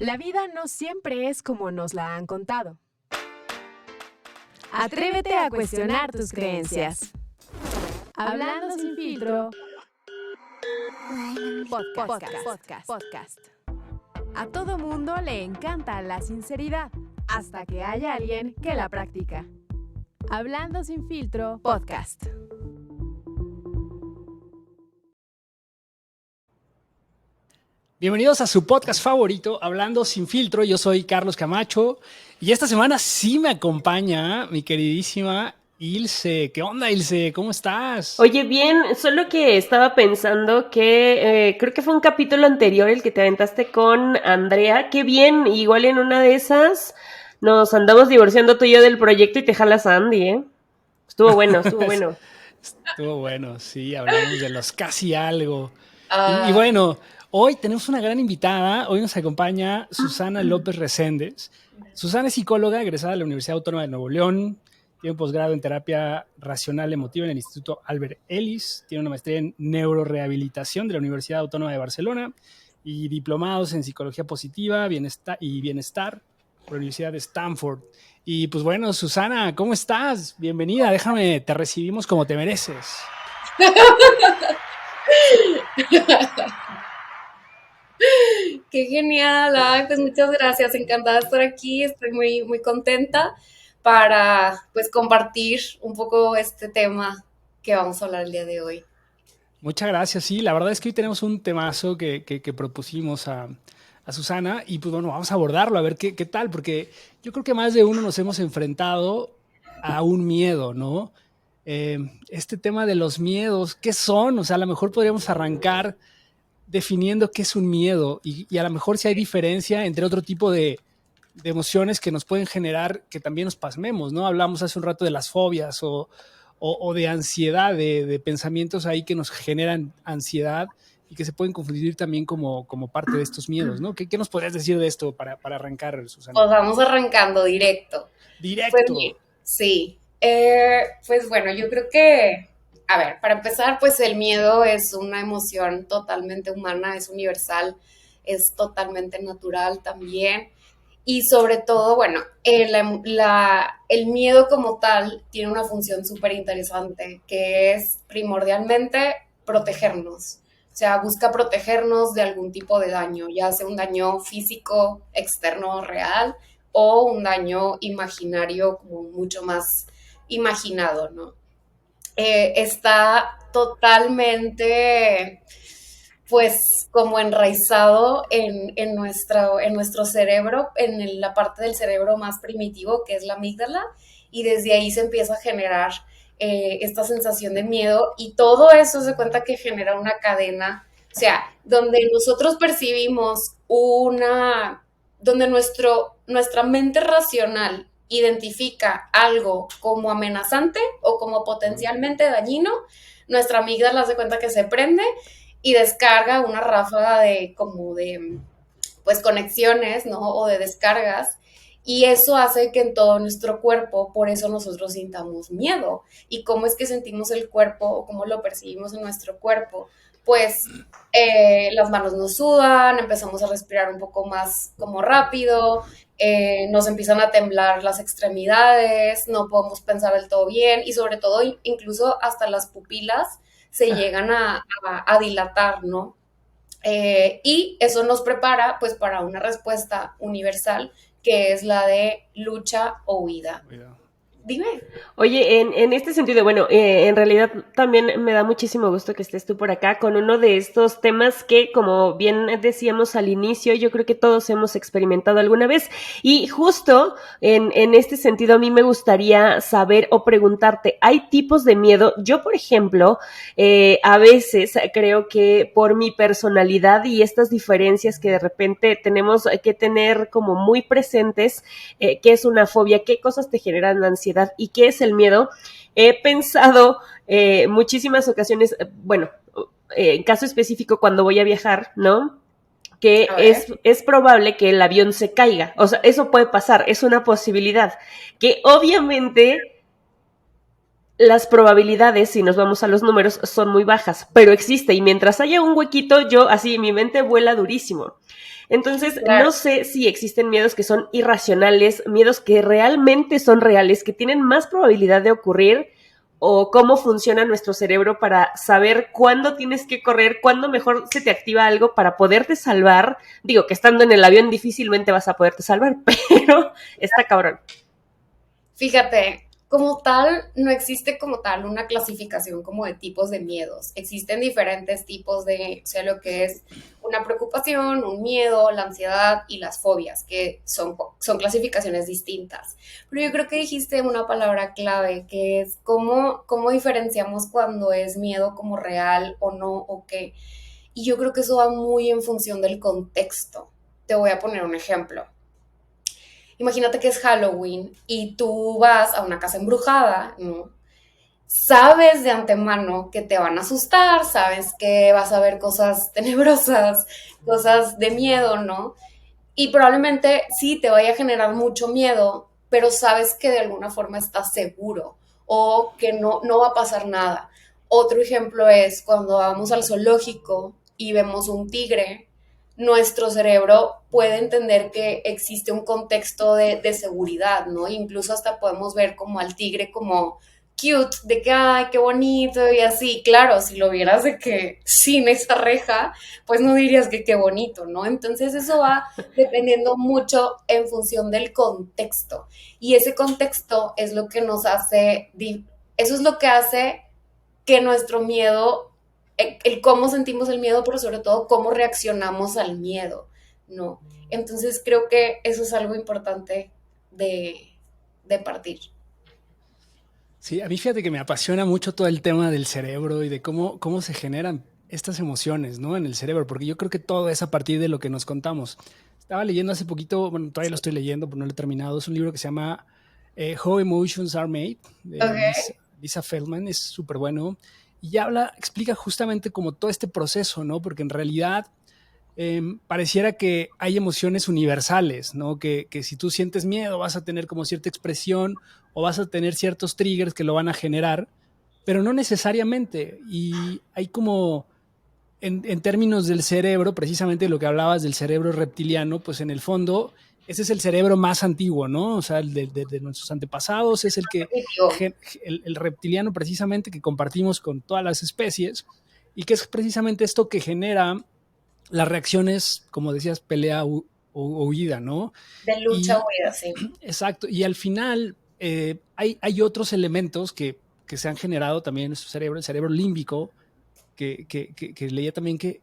La vida no siempre es como nos la han contado. Atrévete a cuestionar tus creencias. Hablando sin filtro. Podcast. A todo mundo le encanta la sinceridad, hasta que haya alguien que la practica. Hablando sin filtro. Podcast. Bienvenidos a su podcast favorito, Hablando sin filtro. Yo soy Carlos Camacho y esta semana sí me acompaña mi queridísima Ilse. ¿Qué onda, Ilse? ¿Cómo estás? Oye, bien, solo que estaba pensando que creo que fue un capítulo anterior el que te aventaste con Andrea. Qué bien, igual en una de esas nos andamos divorciando tú y yo del proyecto y te jalas a Andy, ¿eh? Estuvo bueno, estuvo bueno. Estuvo bueno, sí, hablamos de los casi algo. Y bueno, hoy tenemos una gran invitada. Hoy nos acompaña Susana López Reséndez. Susana es psicóloga egresada de la Universidad Autónoma de Nuevo León. Tiene un posgrado en terapia racional emotiva en el Instituto Albert Ellis. Tiene una maestría en neurorehabilitación de la Universidad Autónoma de Barcelona y diplomados en psicología positiva y bienestar por la Universidad de Stanford. Y pues bueno, Susana, ¿cómo estás? Bienvenida, te recibimos como te mereces. Qué genial, ay, pues muchas gracias, encantada de estar aquí, estoy muy contenta para pues compartir un poco este tema que vamos a hablar el día de hoy. Muchas gracias, sí, la verdad es que hoy tenemos un temazo que propusimos a Susana y pues bueno, vamos a abordarlo, a ver qué tal, porque yo creo que más de uno nos hemos enfrentado a un miedo, ¿no? Este tema de los miedos, ¿qué son? O sea, a lo mejor podríamos arrancar definiendo qué es un miedo y a lo mejor si hay diferencia entre otro tipo de emociones que nos pueden generar que también nos pasmemos, ¿no? Hablamos hace un rato de las fobias o de ansiedad, de pensamientos ahí que nos generan ansiedad y que se pueden confundir también como parte de estos miedos, ¿no? ¿Qué nos podrías decir de esto para arrancar, Susana? Pues vamos arrancando directo. Pues Directo. bien, sí. Pues bueno, yo creo que, a ver, para empezar, pues el miedo es una emoción totalmente humana, es universal, es totalmente natural también. Y sobre todo, bueno, el miedo como tal tiene una función súper interesante, que es primordialmente protegernos. O sea, busca protegernos de algún tipo de daño, ya sea un daño físico, externo, real, o un daño imaginario, como mucho más imaginado, ¿no? Está totalmente pues como enraizado en nuestro cerebro, la parte del cerebro más primitivo, que es la amígdala, y desde ahí se empieza a generar esta sensación de miedo, y todo eso se cuenta que genera una cadena, o sea, donde nosotros percibimos donde nuestra mente racional identifica algo como amenazante o como potencialmente dañino, nuestra amígdala se cuenta que se prende y descarga una ráfaga pues conexiones, ¿no? O de descargas, y eso hace que en todo nuestro cuerpo, por eso nosotros sintamos miedo. ¿Y cómo es que sentimos el cuerpo o cómo lo percibimos en nuestro cuerpo? Pues las manos nos sudan, empezamos a respirar un poco más como rápido, nos empiezan a temblar las extremidades, no podemos pensar del todo bien, y sobre todo incluso hasta las pupilas se llegan a dilatar, ¿no? Y eso nos prepara pues para una respuesta universal, que es la de lucha o huida. Cuidado. Dime. Oye, en este sentido, bueno, en realidad también me da muchísimo gusto que estés tú por acá con uno de estos temas que, como bien decíamos al inicio, yo creo que todos hemos experimentado alguna vez. Y justo en este sentido, a mí me gustaría saber o preguntarte, ¿hay tipos de miedo? Yo, por ejemplo, a veces creo que por mi personalidad y estas diferencias que de repente tenemos que tener como muy presentes, ¿qué es una fobia? ¿Qué cosas te generan ansiedad? ¿Y qué es el miedo? He pensado muchísimas ocasiones, bueno, en caso específico cuando voy a viajar, ¿no? Que es probable que el avión se caiga. O sea, eso puede pasar, es una posibilidad. Que obviamente las probabilidades, si nos vamos a los números, son muy bajas, pero existe. Y mientras haya un huequito, yo así, mi mente vuela durísimo. Entonces, Claro. no sé si existen miedos que son irracionales, miedos que realmente son reales, que tienen más probabilidad de ocurrir, o cómo funciona nuestro cerebro para saber cuándo tienes que correr, cuándo mejor se te activa algo para poderte salvar. Digo que estando en el avión difícilmente vas a poderte salvar, pero está cabrón. Fíjate, como tal, no existe como tal una clasificación como de tipos de miedos. Existen diferentes tipos de, o sea, lo que es una preocupación, un miedo, la ansiedad y las fobias, que son clasificaciones distintas. Pero yo creo que dijiste una palabra clave, que es cómo diferenciamos cuando es miedo como real o no, o qué. Y yo creo que eso va muy en función del contexto. Te voy a poner un ejemplo. Imagínate que es Halloween y tú vas a una casa embrujada, ¿no? Sabes de antemano que te van a asustar, sabes que vas a ver cosas tenebrosas, cosas de miedo, ¿no? Y probablemente sí te vaya a generar mucho miedo, pero sabes que de alguna forma estás seguro o que no va a pasar nada. Otro ejemplo es cuando vamos al zoológico y vemos un tigre, nuestro cerebro puede entender que existe un contexto de seguridad, ¿no? Incluso hasta podemos ver como al tigre como cute, de que, ay, qué bonito y así. Claro, si lo vieras de que sin esa reja, pues no dirías que qué bonito, ¿no? Entonces eso va dependiendo mucho en función del contexto. Y ese contexto es lo que nos hace, eso es lo que hace que nuestro miedo, el cómo sentimos el miedo, pero sobre todo cómo reaccionamos al miedo, ¿no? Entonces creo que eso es algo importante de, de partir. Sí, a mí fíjate que me apasiona mucho todo el tema del cerebro y de cómo se generan estas emociones, ¿no? En el cerebro, porque yo creo que todo es a partir de lo que nos contamos. Estaba leyendo hace poquito, bueno, todavía lo estoy leyendo, pero no lo he terminado. Es un libro que se llama How Emotions Are Made, de Ok. Lisa Feldman, es súper bueno. Y ya explica justamente como todo este proceso, ¿no? Porque en realidad pareciera que hay emociones universales, ¿no? Que si tú sientes miedo vas a tener como cierta expresión o vas a tener ciertos triggers que lo van a generar, pero no necesariamente. Y hay como, en términos del cerebro, precisamente lo que hablabas del cerebro reptiliano, pues en el fondo ese es el cerebro más antiguo, ¿no? O sea, el de nuestros antepasados es el que, el reptiliano precisamente que compartimos con todas las especies y que es precisamente esto que genera las reacciones, como decías, pelea o huida, ¿no? De lucha Y huida, sí. exacto, y al final hay otros elementos que se han generado también en nuestro cerebro, el cerebro límbico, que leía también que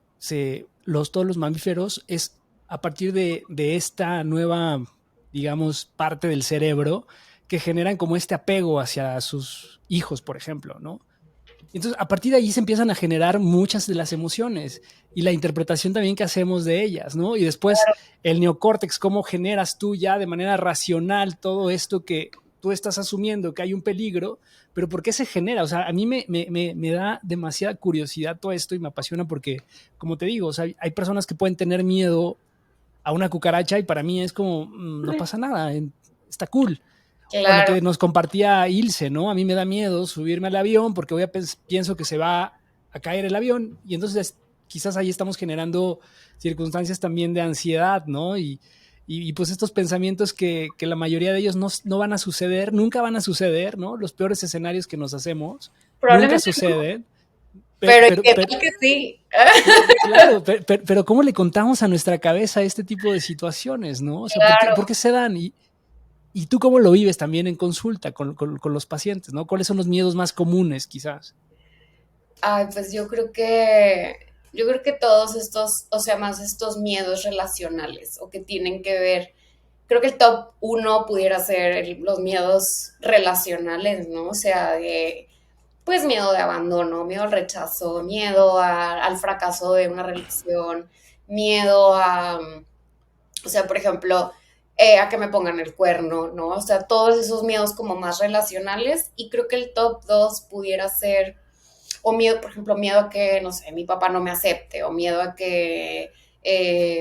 todos los mamíferos es a partir de esta nueva, digamos, parte del cerebro que generan como este apego hacia sus hijos, por ejemplo, ¿no? Entonces, a partir de ahí se empiezan a generar muchas de las emociones y la interpretación también que hacemos de ellas, ¿no? Y después el neocórtex, cómo generas tú ya de manera racional todo esto que tú estás asumiendo que hay un peligro, pero ¿por qué se genera? O sea, a mí me da demasiada curiosidad todo esto y me apasiona porque, como te digo, o sea, hay personas que pueden tener miedo a una cucaracha y para mí es como, no pasa nada, está cool. O lo Claro. que nos compartía Ilse, ¿no? A mí me da miedo subirme al avión porque pienso que se va a caer el avión y entonces quizás ahí estamos generando circunstancias también de ansiedad, ¿no? Pues estos pensamientos que la mayoría de ellos no van a suceder, nunca van a suceder, ¿no? Los peores escenarios que nos hacemos nunca Probablemente no, suceden, pero pero, ¿qué pero tal que sí? claro, pero ¿cómo le contamos a nuestra cabeza este tipo de situaciones, ¿no? O sea, ¿por Claro. qué se dan? ¿Y tú cómo lo vives también en consulta con los pacientes, ¿no? ¿Cuáles son los miedos más comunes, quizás? Ay, pues yo creo que todos estos, o sea, más estos miedos relacionales o que tienen que ver, creo que el top uno pudiera ser los miedos relacionales, ¿no? O sea, pues miedo de abandono, miedo al rechazo, miedo al fracaso de una relación, miedo o sea, por ejemplo, a que me pongan el cuerno, ¿no? O sea, todos esos miedos como más relacionales y creo que el top 2 pudiera ser, o miedo, por ejemplo, miedo a que, no sé, mi papá no me acepte, o miedo a que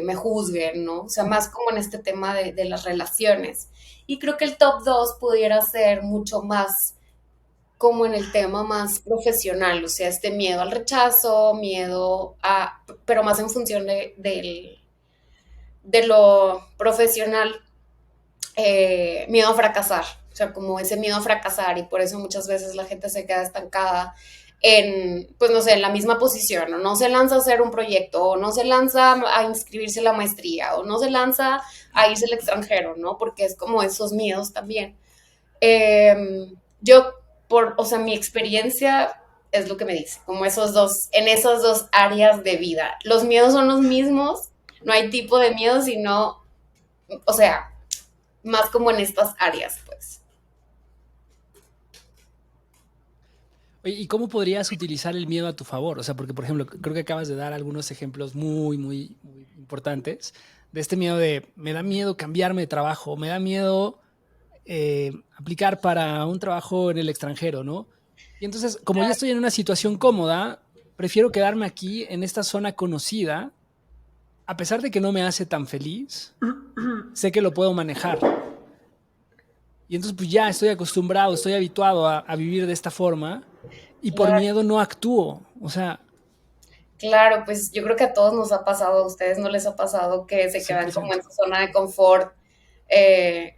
me juzguen, ¿no? O sea, más como en este tema de las relaciones. Y creo que el top 2 pudiera ser mucho más como en el tema más profesional, o sea, este miedo al rechazo, miedo a, pero más en función de lo profesional, miedo a fracasar, o sea, como ese miedo a fracasar, y por eso muchas veces la gente se queda estancada en, pues no sé, en la misma posición, o no se lanza a hacer un proyecto, o no se lanza a inscribirse en la maestría, o no se lanza a irse al extranjero, ¿no? Porque es como esos miedos también. Yo, o sea, mi experiencia es lo que me dice, como en esas dos áreas de vida. Los miedos son los mismos, no hay tipo de miedo, sino, o sea, más como en estas áreas, pues. Oye, ¿y cómo podrías utilizar el miedo a tu favor? O sea, porque, por ejemplo, creo que acabas de dar algunos ejemplos muy importantes de este miedo de, me da miedo cambiarme de trabajo, me da miedo aplicar para un trabajo en el extranjero, ¿no? Y entonces, como ya estoy en una situación cómoda, prefiero quedarme aquí en esta zona conocida, a pesar de que no me hace tan feliz, sé que lo puedo manejar. Y entonces, pues ya estoy acostumbrado, estoy habituado a vivir de esta forma y por Claro, miedo no actúo. O sea, claro, pues yo creo que a todos nos ha pasado, a ustedes no les ha pasado que se quedan como 100%. en su zona de confort,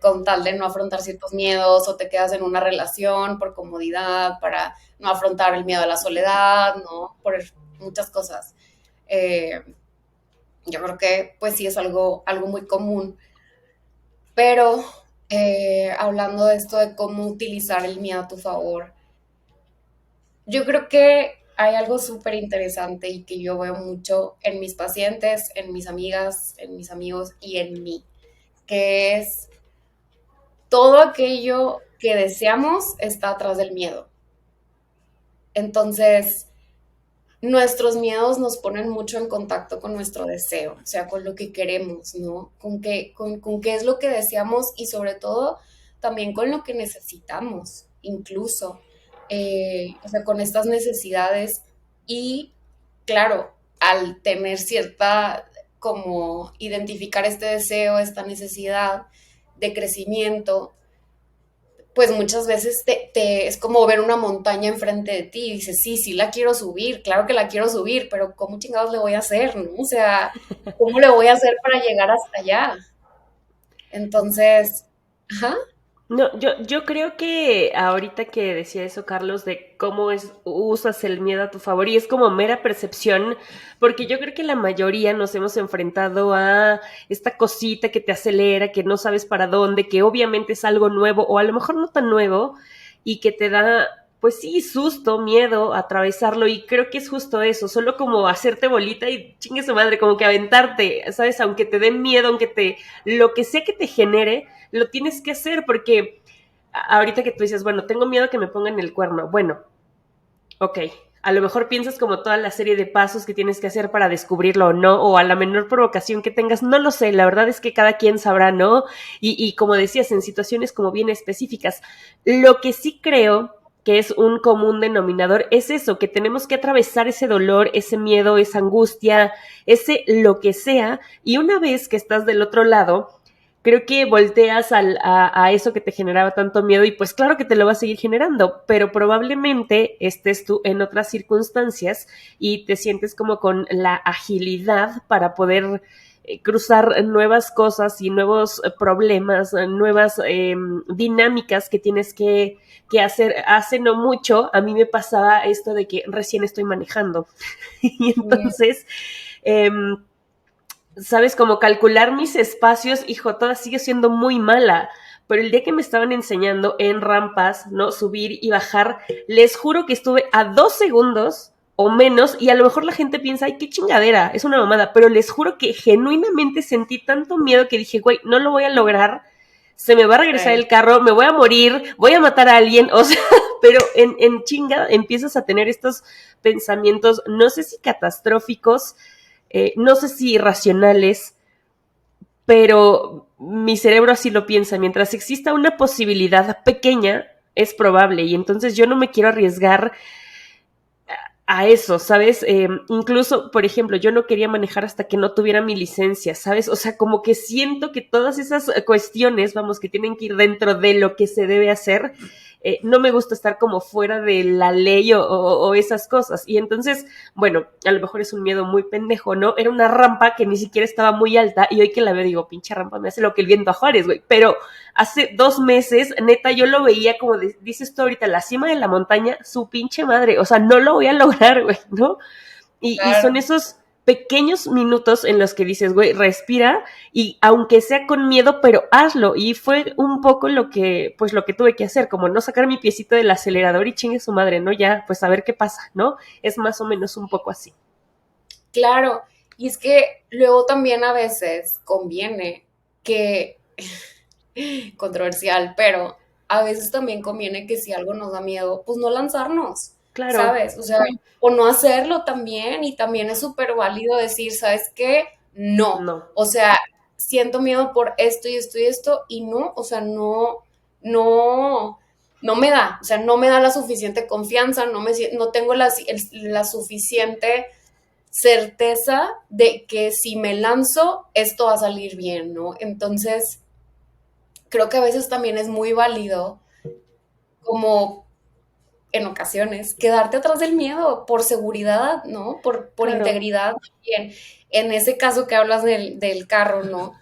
con tal de no afrontar ciertos miedos, o te quedas en una relación por comodidad, para no afrontar el miedo a la soledad, ¿no? Por muchas cosas. Eh, yo creo que pues sí es algo muy común, pero hablando de esto de cómo utilizar el miedo a tu favor, yo creo que hay algo súper interesante y que yo veo mucho en mis pacientes, en mis amigas, en mis amigos y en mí, que es todo aquello que deseamos está atrás del miedo. Entonces, nuestros miedos nos ponen mucho en contacto con nuestro deseo, o sea, con lo que queremos, ¿no? Con qué es lo que deseamos, y sobre todo también con lo que necesitamos, incluso, o sea, con estas necesidades. Y claro, al tener cierta, como identificar este deseo, esta necesidad de crecimiento, pues muchas veces es como ver una montaña enfrente de ti y dices, sí, sí la quiero subir, claro que la quiero subir, pero ¿cómo chingados le voy a hacer, no? O sea, ¿cómo le voy a hacer para llegar hasta allá? Entonces, ajá, No, yo creo que ahorita que decía eso, Carlos, de cómo usas el miedo a tu favor, y es como mera percepción, porque yo creo que la mayoría nos hemos enfrentado a esta cosita que te acelera, que no sabes para dónde, que obviamente es algo nuevo, o a lo mejor no tan nuevo, y que te da, pues sí, susto, miedo, atravesarlo, y creo que es justo eso, solo como hacerte bolita y chingue su madre, como que aventarte, ¿sabes? Aunque te dé miedo, lo que sea que te genere, lo tienes que hacer porque ahorita que tú dices, bueno, tengo miedo que me pongan el cuerno. Bueno, ok, a lo mejor piensas como toda la serie de pasos que tienes que hacer para descubrirlo o no, o a la menor provocación que tengas, no lo sé, la verdad es que cada quien sabrá, ¿no? Y como decías, en situaciones como bien específicas. Lo que sí creo que es un común denominador es eso, que tenemos que atravesar ese dolor, ese miedo, esa angustia, ese lo que sea, y una vez que estás del otro lado, creo que volteas a eso que te generaba tanto miedo y pues claro que te lo va a seguir generando, pero probablemente estés tú en otras circunstancias y te sientes como con la agilidad para poder cruzar nuevas cosas y nuevos problemas, nuevas dinámicas que tienes que hacer. Hace no mucho a mí me pasaba esto de que recién estoy manejando y entonces... ¿sabes? Como calcular mis espacios, hijo, toda sigue siendo muy mala. Pero el día que me estaban enseñando en rampas, ¿no? Subir y bajar, les juro que estuve a 2 segundos o menos, y a lo mejor la gente piensa, ay, qué chingadera, es una mamada, pero les juro que genuinamente sentí tanto miedo que dije, güey, no lo voy a lograr, se me va a regresar el carro, me voy a morir, voy a matar a alguien, o sea, pero en chinga empiezas a tener estos pensamientos, no sé si catastróficos, no sé si irracionales, pero mi cerebro así lo piensa. Mientras exista una posibilidad pequeña, es probable. Y entonces yo no me quiero arriesgar a eso, ¿sabes? Incluso, por ejemplo, yo no quería manejar hasta que no tuviera mi licencia, ¿sabes? O sea, como que siento que todas esas cuestiones, vamos, que tienen que ir dentro de lo que se debe hacer, no me gusta estar como fuera de la ley o esas cosas. Y entonces, bueno, a lo mejor es un miedo muy pendejo, ¿no? Era una rampa que ni siquiera estaba muy alta y hoy que la veo digo, pinche rampa, me hace lo que el viento a Juárez, güey. Pero hace 2 meses, neta, yo lo veía como dices tú ahorita, la cima de la montaña, su pinche madre, o sea, no lo voy a lograr, güey, ¿no? Y son esos pequeños minutos en los que dices, güey, respira y aunque sea con miedo, pero hazlo. Y fue un poco lo que tuve que hacer, como no sacar mi piecito del acelerador y chingue su madre, ¿no? Ya, pues a ver qué pasa, ¿no? Es más o menos un poco así. Claro, y es que luego también a veces conviene que, controversial, pero a veces también conviene que si algo nos da miedo, pues no lanzarnos, Claro. ¿sabes? O sea, o no hacerlo también, y también es súper válido decir, ¿sabes qué? No. O sea, siento miedo por esto y esto y esto, y no, o sea, no me da, o sea, no me da la suficiente confianza, no tengo la suficiente certeza de que si me lanzo, esto va a salir bien, ¿no? Entonces, creo que a veces también es muy válido, como en ocasiones, quedarte atrás del miedo por seguridad, ¿no? Por Claro. integridad también. En ese caso que hablas del carro, ¿no?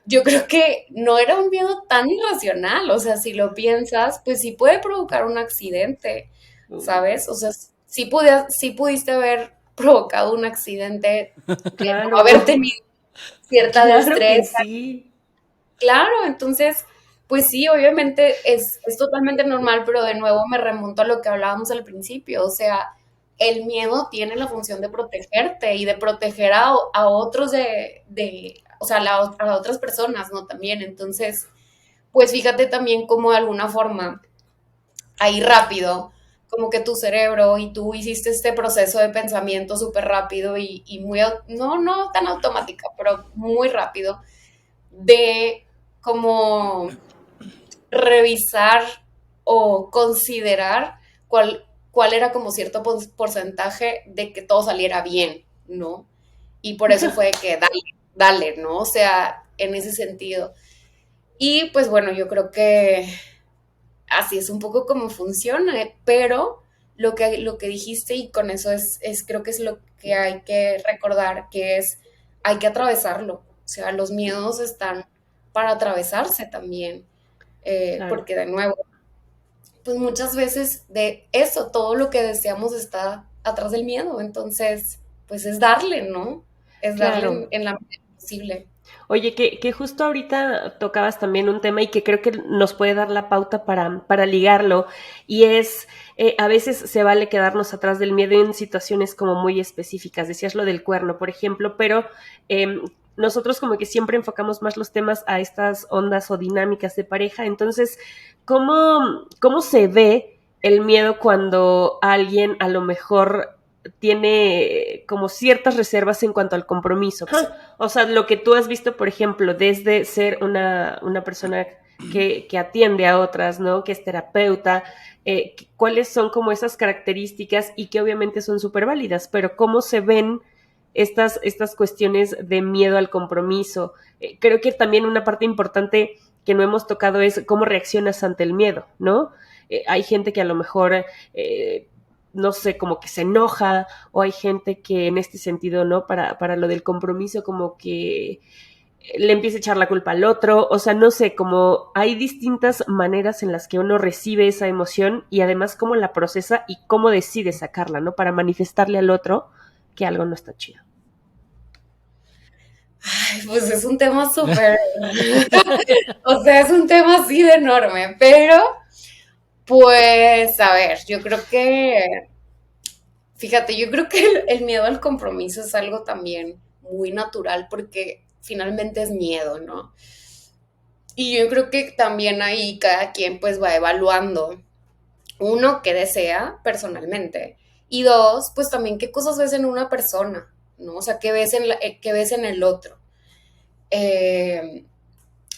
Yo creo que no era un miedo tan irracional, o sea, si lo piensas, pues sí puede provocar un accidente, ¿sabes? O sea, sí pudiste haber provocado un accidente, Claro. haber tenido cierta destreza. Sí. Claro, entonces, pues sí, obviamente es totalmente normal, pero de nuevo me remonto a lo que hablábamos al principio, o sea, el miedo tiene la función de protegerte y de proteger a otros o sea, a otras personas, ¿no? También, entonces, pues fíjate también cómo de alguna forma, ahí rápido, como que tu cerebro y tú hiciste este proceso de pensamiento súper rápido y muy, no tan automática, pero muy rápido, de como revisar o considerar cuál era como cierto porcentaje de que todo saliera bien, ¿no? Y por eso fue que dale, ¿no? O sea, en ese sentido. Y pues bueno, yo creo que así es un poco como funciona, pero lo que dijiste y con eso creo que es lo que hay que recordar, que es, hay que atravesarlo. O sea, los miedos están para atravesarse también, Claro. porque de nuevo, pues muchas veces de eso, todo lo que deseamos está atrás del miedo, entonces, pues es darle, ¿no? Es darle Claro. en la medida posible. Oye, que justo ahorita tocabas también un tema y que creo que nos puede dar la pauta para ligarlo, y es, a veces se vale quedarnos atrás del miedo en situaciones como muy específicas, decías lo del cuerno, por ejemplo, pero nosotros como que siempre enfocamos más los temas a estas ondas o dinámicas de pareja, entonces, ¿cómo se ve el miedo cuando alguien a lo mejor tiene como ciertas reservas en cuanto al compromiso? O sea, lo que tú has visto, por ejemplo, desde ser una persona que atiende a otras, ¿no? Que es terapeuta, ¿cuáles son como esas características y que obviamente son súper válidas, pero cómo se ven estas cuestiones de miedo al compromiso? Creo que también una parte importante que no hemos tocado es cómo reaccionas ante el miedo, ¿no? Hay gente que a lo mejor no sé, como que se enoja, o hay gente que en este sentido, ¿no? Para lo del compromiso, como que le empieza a echar la culpa al otro, o sea, no sé, como hay distintas maneras en las que uno recibe esa emoción y además cómo la procesa y cómo decide sacarla, ¿no? Para manifestarle al otro que algo no está chido. Ay, pues es un tema súper, o sea, es un tema así de enorme, pero pues a ver, fíjate, yo creo que el miedo al compromiso es algo también muy natural porque finalmente es miedo, ¿no? Y yo creo que también ahí cada quien pues va evaluando, uno, qué desea personalmente, y dos, pues también qué cosas ves en una persona, ¿no? O sea, qué ves en el otro. Eh,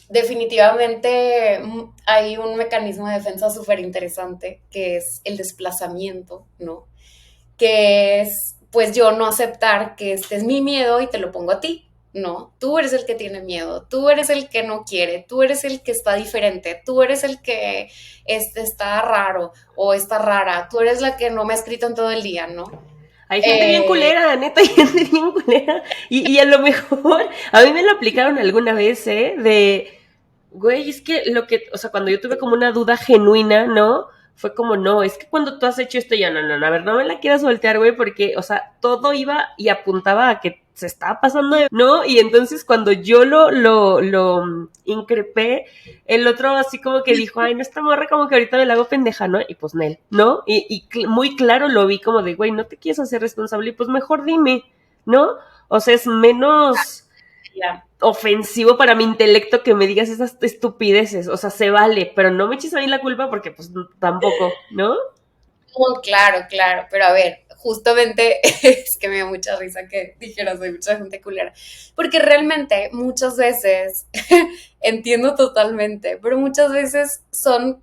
Definitivamente hay un mecanismo de defensa súper interesante que es el desplazamiento, ¿no? Que es, pues yo no aceptar que este es mi miedo y te lo pongo a ti, ¿no? Tú eres el que tiene miedo, tú eres el que no quiere, tú eres el que está diferente, tú eres el que está raro o está rara, tú eres la que no me ha escrito en todo el día, ¿no? Hay gente bien culera, neta, hay gente bien culera. Y a lo mejor, a mí me lo aplicaron alguna vez, de, güey, es que o sea, cuando yo tuve como una duda genuina, ¿no? Fue como, no, es que cuando tú has hecho esto, ya no, a ver, no me la quieras voltear, güey, porque, o sea, todo iba y apuntaba a que se estaba pasando, ¿no? Y entonces cuando yo lo increpé, el otro así como que dijo, ay, no, esta morra como que ahorita me la hago pendeja, ¿no? Y pues Nel, ¿no? Muy claro lo vi como de, güey, no te quieres hacer responsable, y pues mejor dime, ¿no? O sea, es menos ofensivo para mi intelecto que me digas esas estupideces, o sea, se vale, pero no me eches a mí la culpa porque pues tampoco, ¿no? No, claro, pero a ver, justamente es que me da mucha risa que dijeras, hay mucha gente culera, porque realmente muchas veces, entiendo totalmente, pero muchas veces son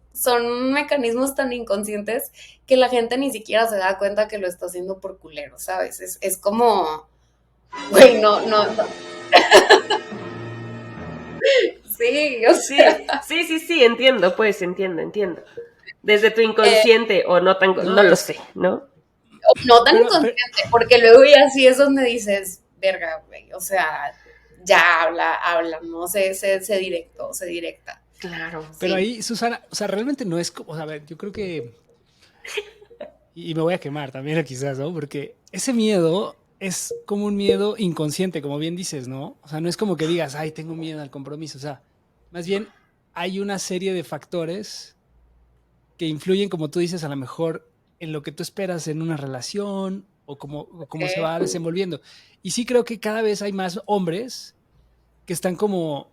mecanismos tan inconscientes que la gente ni siquiera se da cuenta que lo está haciendo por culero, ¿sabes? Es como, güey, no. Sí, o sea, Sí, entiendo, pues, entiendo. Desde tu inconsciente o no tan, no lo sé, ¿no? no tan Pero, inconsciente, porque luego ya sí es donde dices, verga, güey, o sea, ya habla, ¿no? Sé directo, sé directa. Claro. pero Sí. ahí, Susana, o sea, realmente no es como, o sea, a ver, yo creo que, y me voy a quemar también quizás, ¿no? Porque ese miedo es como un miedo inconsciente, como bien dices, ¿no? O sea, no es como que digas, ay, tengo miedo al compromiso, o sea, más bien hay una serie de factores que influyen, como tú dices, a lo mejor en lo que tú esperas en una relación o cómo se va desenvolviendo. Y sí creo que cada vez hay más hombres que están como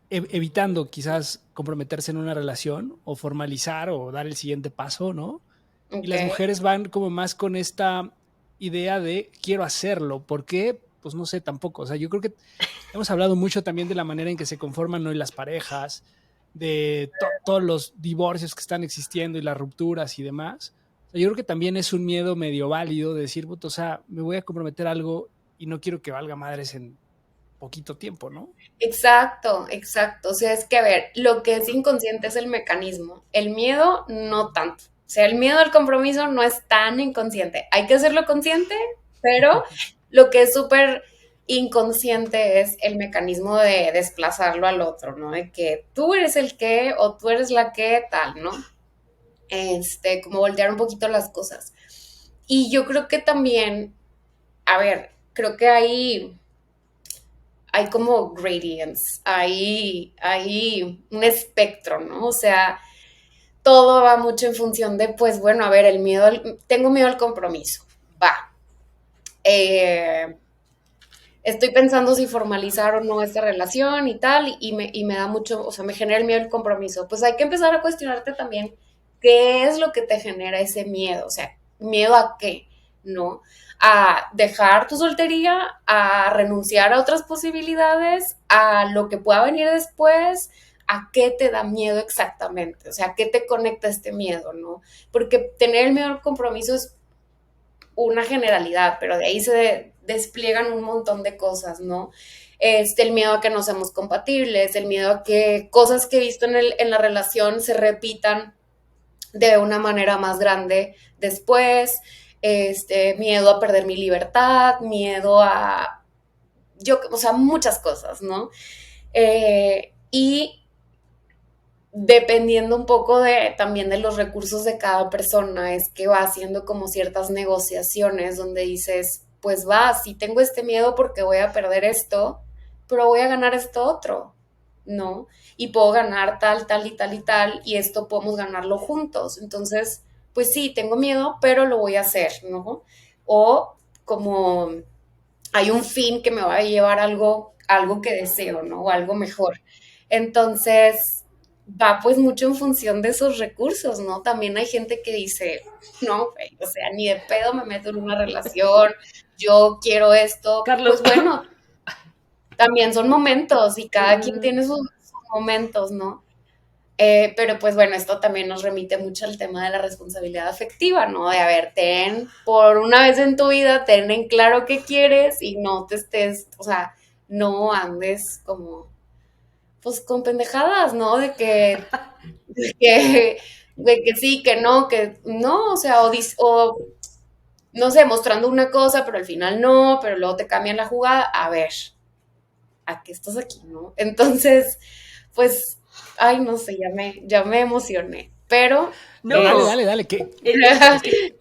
evitando quizás comprometerse en una relación o formalizar o dar el siguiente paso, ¿no? Y Ok. las mujeres van como más con esta idea de quiero hacerlo. ¿Por qué? Pues no sé tampoco. O sea, yo creo que hemos hablado mucho también de la manera en que se conforman hoy las parejas, de todos los divorcios que están existiendo y las rupturas y demás. O sea, yo creo que también es un miedo medio válido de decir, o sea, me voy a comprometer a algo y no quiero que valga madres en poquito tiempo, ¿no? Exacto. O sea, es que, a ver, lo que es inconsciente es el mecanismo. El miedo, no tanto. O sea, el miedo al compromiso no es tan inconsciente. Hay que hacerlo consciente, pero lo que es súper inconsciente es el mecanismo de desplazarlo al otro, ¿no? De que tú eres el que o tú eres la que tal, ¿no? Como voltear un poquito las cosas. Y yo creo que también, a ver, creo que hay como gradients, hay un espectro, ¿no? O sea, todo va mucho en función de, pues bueno, a ver, tengo miedo al compromiso, va. Eh, Estoy pensando si formalizar o no esta relación y tal, y me da mucho, o sea, me genera el miedo al compromiso. Pues hay que empezar a cuestionarte también qué es lo que te genera ese miedo, o sea, miedo a qué, ¿no? A dejar tu soltería, a renunciar a otras posibilidades, a lo que pueda venir después, a qué te da miedo exactamente, o sea, a qué te conecta este miedo, ¿no? Porque tener el miedo al compromiso es una generalidad, pero de ahí se despliegan un montón de cosas, ¿no? El miedo a que no seamos compatibles, el miedo a que cosas que he visto en la relación se repitan de una manera más grande después, miedo a perder mi libertad, miedo a, o sea, muchas cosas, ¿no? Y dependiendo un poco también de los recursos de cada persona, es que va haciendo como ciertas negociaciones donde dices, pues va, sí tengo este miedo porque voy a perder esto, pero voy a ganar esto otro, ¿no? Y puedo ganar tal y tal, y esto podemos ganarlo juntos. Entonces, pues sí, tengo miedo, pero lo voy a hacer, ¿no? O como hay un fin que me va a llevar algo que deseo, ¿no? O algo mejor. Entonces, va pues mucho en función de esos recursos, ¿no? También hay gente que dice, no, güey, o sea, ni de pedo me meto en una relación, yo quiero esto, Carlos. pues bueno, también son momentos y cada quien tiene sus momentos, ¿no? Pero pues bueno, esto también nos remite mucho al tema de la responsabilidad afectiva, ¿no? De, a ver, por una vez en tu vida, ten en claro qué quieres y no te estés, o sea, no andes como, pues con pendejadas, ¿no? De que sí, que no, o sea, o no sé, mostrando una cosa, pero al final no, pero luego te cambian la jugada. A ver, ¿a qué estás aquí, no? Entonces, pues, ay, no sé, ya me emocioné. Pero Dale, No, dale, dale, que es que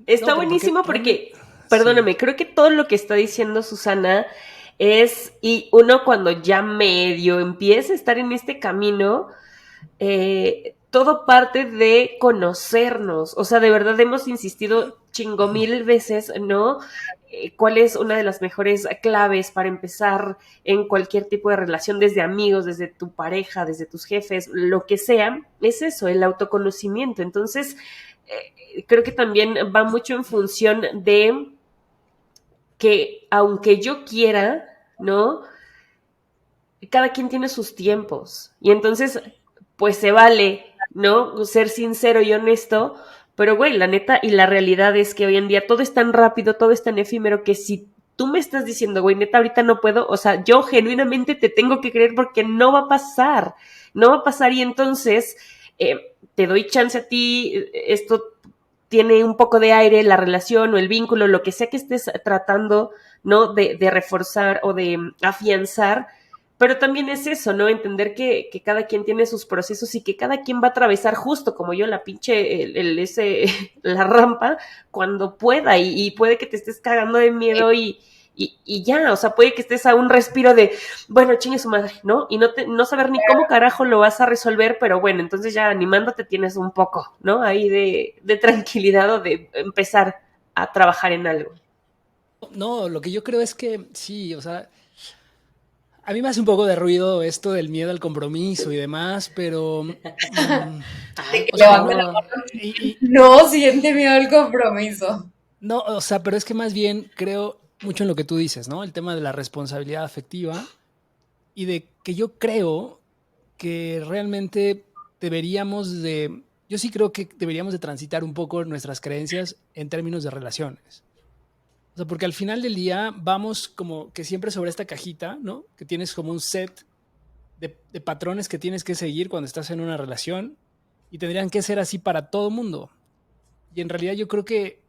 está no, porque buenísimo realmente porque, sí. perdóname, creo que todo lo que está diciendo Susana y uno cuando ya medio empieza a estar en este camino, todo parte de conocernos. O sea, de verdad hemos insistido chingo mil veces, ¿no? ¿Cuál es una de las mejores claves para empezar en cualquier tipo de relación, desde amigos, desde tu pareja, desde tus jefes, lo que sea? Es eso, el autoconocimiento. Entonces, creo que también va mucho en función de que aunque yo quiera, ¿no? Cada quien tiene sus tiempos. Y entonces, pues se vale, ¿no? Ser sincero y honesto. Pero, güey, la neta y la realidad es que hoy en día todo es tan rápido, todo es tan efímero que si tú me estás diciendo, güey, neta, ahorita no puedo, o sea, yo genuinamente te tengo que creer porque no va a pasar, no va a pasar y entonces te doy chance a ti, esto tiene un poco de aire, la relación o el vínculo, lo que sea que estés tratando, ¿no? De reforzar o de afianzar, pero también es eso, ¿no? Entender que cada quien tiene sus procesos y que cada quien va a atravesar justo como yo la pinche, la rampa cuando pueda y puede que te estés cagando de miedo y ya, o sea, puede que estés a un respiro de, bueno, chingue su madre, ¿no? Y no saber ni cómo carajo lo vas a resolver, pero bueno, entonces ya animándote tienes un poco, ¿no? Ahí de tranquilidad o de empezar a trabajar en algo. No, lo que yo creo es que sí, o sea, a mí me hace un poco de ruido esto del miedo al compromiso y demás, pero, de que o sea, levante no, la y no siente miedo al compromiso. no, o sea, pero es que más bien creo mucho en lo que tú dices, ¿no? El tema de la responsabilidad afectiva y de que yo creo que realmente deberíamos de, yo sí creo que deberíamos de transitar un poco nuestras creencias en términos de relaciones. O sea, porque al final del día vamos como que siempre sobre esta cajita, ¿no? Que tienes como un set de patrones que tienes que seguir cuando estás en una relación y tendrían que ser así para todo mundo. Y en realidad yo creo que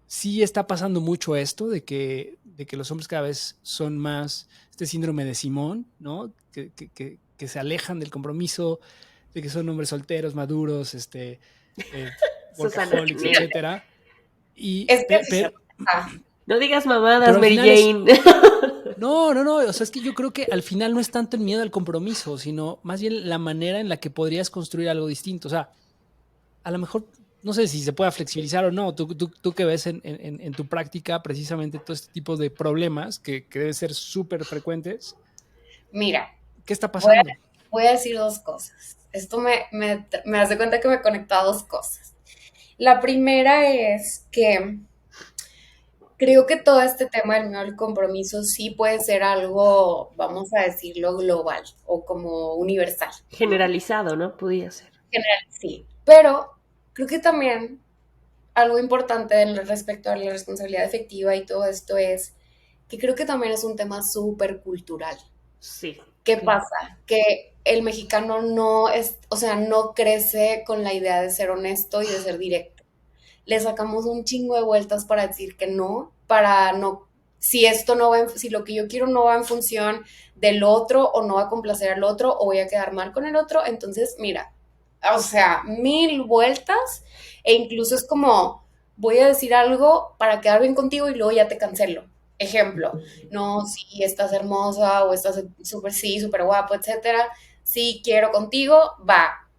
sí está pasando mucho esto de que los hombres cada vez son más este síndrome de Simón, ¿no? Que se alejan del compromiso, de que son hombres solteros, maduros, eh, Susana, workaholics, mira, etcétera. Y, Es que fíjate, no digas mamadas, pero al Mary final es, Jane. no, no, no, o sea, es que yo creo que al final no es tanto el miedo al compromiso, sino más bien la manera en la que podrías construir algo distinto. O sea, a lo mejor, no sé si se pueda flexibilizar o no. Tú que ves en tu práctica precisamente todo este tipo de problemas que deben ser súper frecuentes, mira, ¿qué está voy a, pasando? voy a decir dos cosas. Esto me hace cuenta que me conecta a dos cosas. La primera es que creo que todo este tema del miedo al compromiso sí puede ser algo, vamos a decirlo, global o como universal, ¿no? Generalizado, ¿no? Podía ser. General, sí. Pero creo que también algo importante respecto a la responsabilidad efectiva y todo esto es que creo que también es un tema súper cultural. Sí. ¿Qué pasa? Que el mexicano no es, o sea, no crece con la idea de ser honesto y de ser directo. Le sacamos un chingo de vueltas para decir que no, para no, si esto no va, si lo que yo quiero no va en función del otro o no va a complacer al otro o voy a quedar mal con el otro, entonces mira, o sea, mil vueltas e incluso es como, voy a decir algo para quedar bien contigo y luego ya te cancelo. Ejemplo, no, si estás hermosa o estás súper, sí, súper guapo, etcétera, sí quiero contigo, va.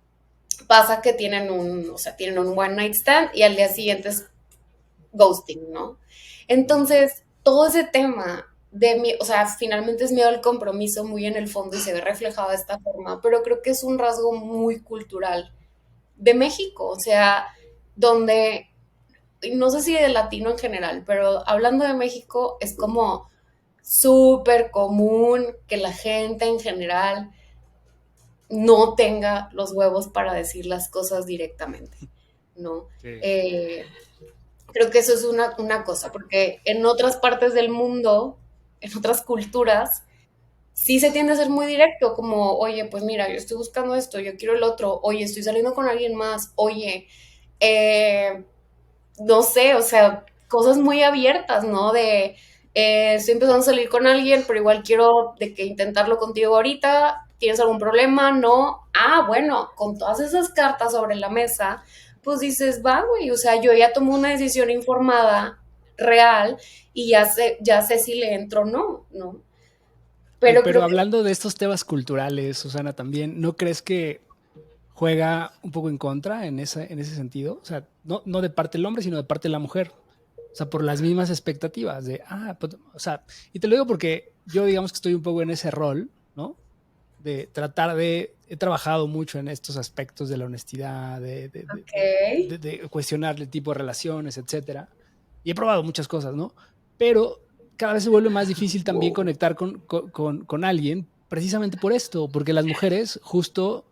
Pasa que tienen un one night stand y al día siguiente es ghosting, ¿no? Entonces, todo ese tema o sea, finalmente es miedo al compromiso muy en el fondo y se ve reflejado de esta forma, pero creo que es un rasgo muy cultural de México, o sea, donde, no sé si de latino en general, pero hablando de México, es como súper común que la gente en general no tenga los huevos para decir las cosas directamente, ¿no? Sí. Creo que eso es una cosa, porque en otras partes del mundo, en otras culturas, sí se tiende a ser muy directo, como, oye, pues mira, yo estoy buscando esto, yo quiero el otro, oye, estoy saliendo con alguien más, oye, eh, no sé, o sea, cosas muy abiertas, ¿no? De, estoy empezando a salir con alguien, pero igual quiero de que intentarlo contigo ahorita, ¿tienes algún problema? No. Ah, bueno, con todas esas cartas sobre la mesa, pues dices, va, güey, o sea, yo ya tomo una decisión informada, real, y ya sé si le entro o no, ¿no? Oye, Pero pero creo que hablando de estos temas culturales, Susana, también, ¿no crees que juega un poco en contra en ese sentido? O sea, no de parte del hombre, sino de parte de la mujer. O sea, por las mismas expectativas de, pues, o sea, y te lo digo porque yo digamos que estoy un poco en ese rol, ¿no? De tratar de, he trabajado mucho en estos aspectos de la honestidad, ok. de cuestionar el tipo de relaciones, etcétera. Y he probado muchas cosas, ¿no? Pero cada vez se vuelve más difícil también conectar con alguien precisamente por esto, porque las mujeres justo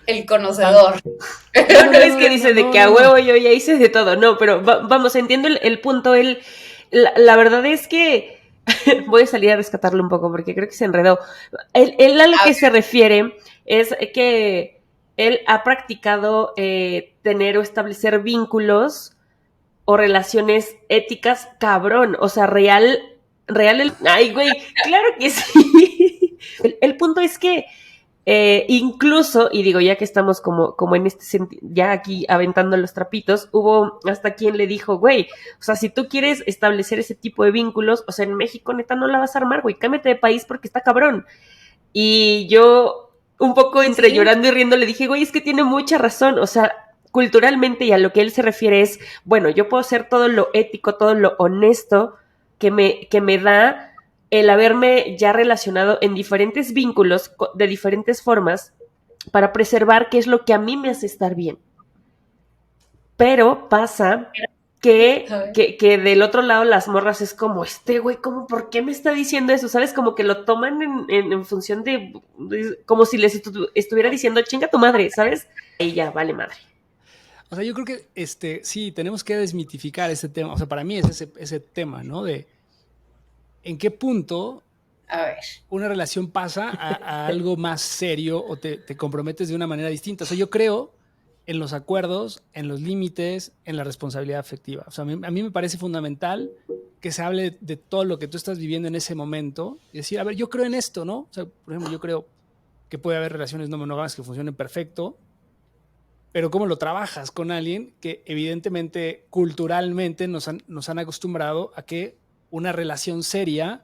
El van... conocedor. No, no, No no, es no, que no, no, dice de no, que a no, huevo no. yo ya hice de todo, no, pero vamos, entiendo el punto, la verdad es que voy a salir a rescatarlo un poco porque creo que se enredó. Él a lo A que se refiere es que él ha practicado tener o establecer vínculos o relaciones éticas cabrón, o sea, ay, güey, claro que sí. El punto es que incluso, y digo, ya que estamos como en este sentido, ya aquí aventando los trapitos, hubo hasta quien le dijo, güey, o sea, si tú quieres establecer ese tipo de vínculos, o sea, en México neta no la vas a armar, güey, cámbiate de país porque está cabrón. Y yo, un poco entre sí, llorando y riendo, le dije, güey, es que tiene mucha razón, o sea, culturalmente y a lo que él se refiere es, bueno, yo puedo hacer todo lo ético, todo lo honesto que me da el haberme ya relacionado en diferentes vínculos de diferentes formas para preservar qué es lo que a mí me hace estar bien. Pero pasa a ver. que del otro lado las morras es como, güey, ¿cómo, por qué me está diciendo eso? ¿Sabes? Como que lo toman en función como si les estuviera diciendo, chinga tu madre, ¿sabes? Y ya, vale madre. O sea, yo creo que sí, tenemos que desmitificar ese tema. O sea, para mí es ese tema, ¿no? De en qué punto A ver. una relación pasa a algo más serio o te comprometes de una manera distinta. O sea, yo creo en los acuerdos, en los límites, en la responsabilidad afectiva. O sea, a mí me parece fundamental que se hable de todo lo que tú estás viviendo en ese momento y decir, a ver, yo creo en esto, ¿no? O sea, por ejemplo, yo creo que puede haber relaciones no monógamas que funcionen perfecto, pero cómo lo trabajas con alguien que evidentemente culturalmente nos han acostumbrado a que una relación seria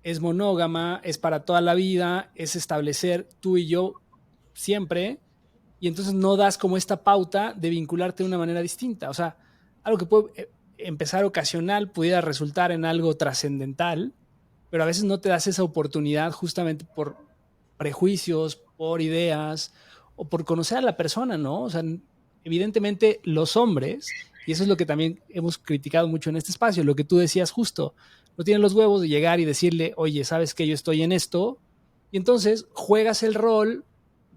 es monógama, es para toda la vida, es establecer tú y yo siempre, y entonces no das como esta pauta de vincularte de una manera distinta. O sea, algo que puede empezar ocasional pudiera resultar en algo trascendental, pero a veces no te das esa oportunidad justamente por prejuicios, por ideas o por conocer a la persona, ¿no? O sea, evidentemente los hombres, y eso es lo que también hemos criticado mucho en este espacio, lo que tú decías justo, no tienen los huevos de llegar y decirle, oye, sabes que yo estoy en esto, y entonces juegas el rol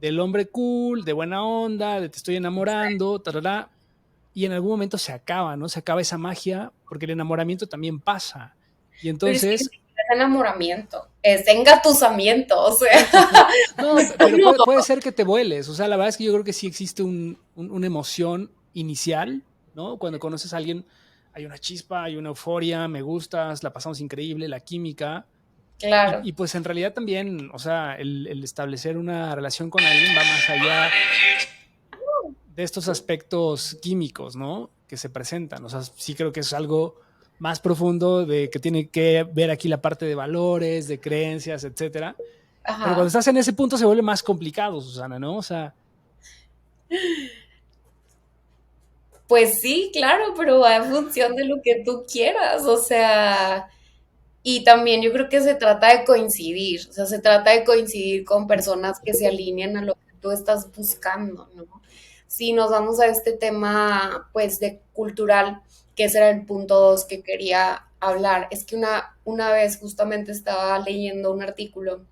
del hombre cool, de buena onda, de te estoy enamorando, tarara, y en algún momento se acaba, ¿no? Se acaba esa magia, porque el enamoramiento también pasa. Y Pero es que ni entonces, siquiera es enamoramiento, es engatusamiento, o sea. no, pero puede ser que te vueles. O sea, la verdad es que yo creo que sí existe una emoción inicial, ¿no? Cuando conoces a alguien, hay una chispa, hay una euforia, me gustas, la pasamos increíble, la química. Claro. Y pues en realidad también, o sea, el establecer una relación con alguien va más allá de estos aspectos químicos, ¿no? Que se presentan. O sea, sí creo que es algo más profundo de que tiene que ver aquí la parte de valores, de creencias, etcétera. Pero cuando Ajá. estás en ese punto se vuelve más complicado, Susana, ¿no? O sea, Pues sí, claro, pero va en función de lo que tú quieras, o sea, y también yo creo que se trata de coincidir, o sea, se trata de coincidir con personas que se alineen a lo que tú estás buscando, ¿no? Si nos vamos a este tema, pues, de cultural, que ese era el punto 2 que quería hablar, es que una vez justamente estaba leyendo un artículo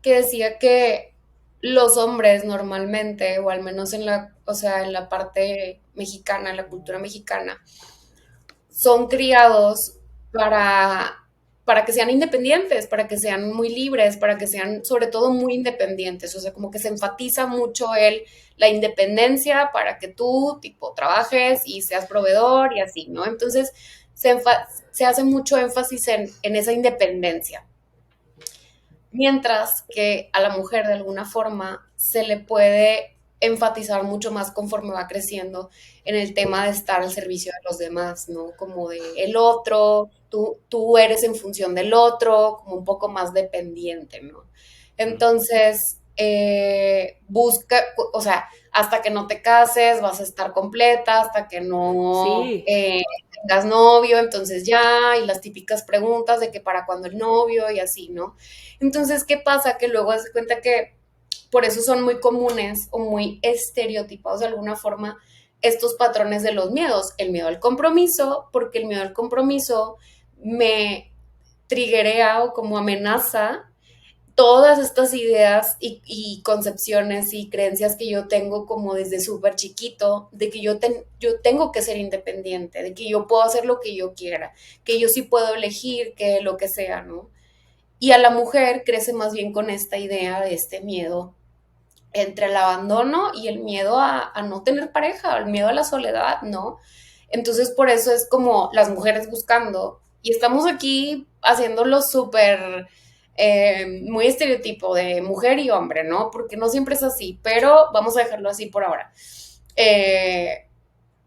que decía que los hombres normalmente, o al menos en la, o sea, en la parte mexicana, en la cultura mexicana, son criados para para que sean independientes, para que sean muy libres, para que sean sobre todo muy independientes. O sea, como que se enfatiza mucho la independencia para que tú, tipo, trabajes y seas proveedor y así, ¿no? Entonces, se hace mucho énfasis en esa independencia. Mientras que a la mujer de alguna forma se le puede enfatizar mucho más conforme va creciendo en el tema de estar al servicio de los demás, ¿no? Como de el otro, tú eres en función del otro, como un poco más dependiente, ¿no? Entonces, o sea, hasta que no te cases vas a estar completa, hasta que no Sí. tengas novio, entonces ya, y las típicas preguntas de que para cuándo el novio y así, ¿no? Entonces, ¿qué pasa? Que luego das cuenta que por eso son muy comunes o muy estereotipados de alguna forma estos patrones de los miedos. El miedo al compromiso, porque el miedo al compromiso me triguea o como amenaza todas estas ideas y concepciones y creencias que yo tengo como desde súper chiquito, de que yo tengo que ser independiente, de que yo puedo hacer lo que yo quiera, que yo sí puedo elegir, que lo que sea, ¿no? Y a la mujer crece más bien con esta idea de este miedo entre el abandono y el miedo a no tener pareja, el miedo a la soledad, ¿no? Entonces por eso es como las mujeres buscando, y estamos aquí haciéndolo súper, muy estereotipo de mujer y hombre, ¿no? Porque no siempre es así, pero vamos a dejarlo así por ahora. Eh,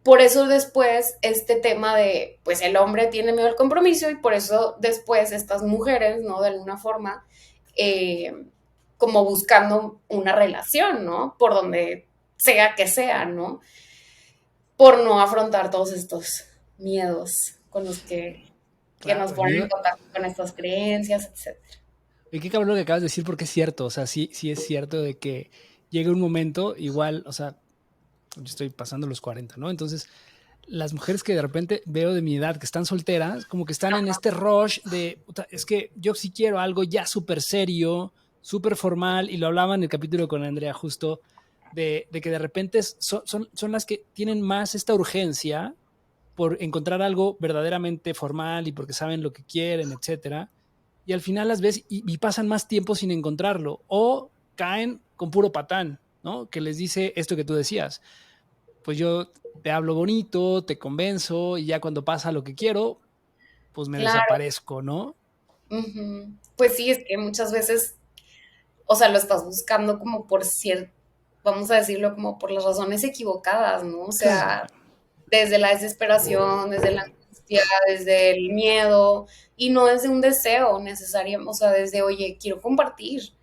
por eso después este tema de, pues el hombre tiene miedo al compromiso y por eso después estas mujeres, ¿no? De alguna forma, eh, como buscando una relación, ¿no? Por donde sea que sea, ¿no? Por no afrontar todos estos miedos con los que nos Claro, el ponen en miedo. contacto con estas creencias, etcétera. Y qué cabrón lo que acabas de decir, porque es cierto, o sea, sí es cierto de que llega un momento, igual, o sea, yo estoy pasando los 40, ¿no? Entonces, las mujeres que de repente veo de mi edad que están solteras, como que están en este rush de, puta, es que yo sí quiero algo ya súper serio, súper formal, y lo hablaba en el capítulo con Andrea justo, de que de repente son las que tienen más esta urgencia por encontrar algo verdaderamente formal y porque saben lo que quieren, etcétera. Y al final las ves y pasan más tiempo sin encontrarlo o caen con puro patán, ¿no? Que les dice esto que tú decías. Pues yo te hablo bonito, te convenzo y ya cuando pasa lo que quiero, pues me Claro. desaparezco, ¿no? Ujú. Pues sí, es que muchas veces, o sea, lo estás buscando como por cierto, vamos a decirlo como por las razones equivocadas, ¿no? O Claro. sea, desde la desesperación, desde la angustia, desde el miedo, y no desde un deseo necesario, o sea, desde, oye, quiero compartir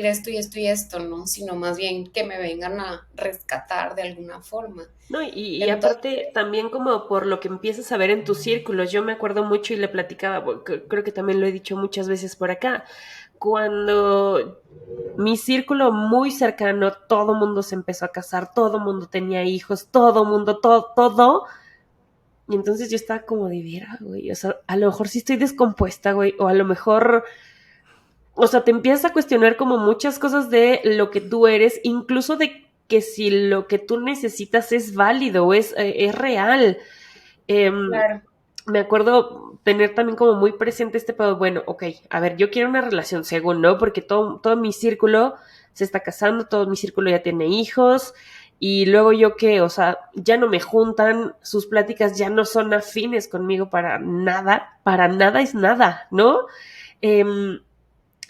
esto y esto y esto, ¿no? Sino más bien que me vengan a rescatar de alguna forma. No, y Entonces, aparte también como por lo que empiezas a ver en tus círculos, yo me acuerdo mucho y le platicaba, creo que también lo he dicho muchas veces por acá, cuando mi círculo muy cercano, todo mundo se empezó a casar, todo mundo tenía hijos, todo mundo, todo, y entonces yo estaba como de vera, güey, o sea, a lo mejor sí estoy descompuesta, güey, o a lo mejor, o sea, te empiezas a cuestionar como muchas cosas de lo que tú eres, incluso de que si lo que tú necesitas es válido, es real. Em, claro, Me acuerdo tener también como muy presente este pedo, bueno, ok, a ver, yo quiero una relación según, ¿no? Porque todo mi círculo se está casando, todo mi círculo ya tiene hijos, y luego yo que, o sea, ya no me juntan, sus pláticas ya no son afines conmigo para nada es nada, ¿no? Em,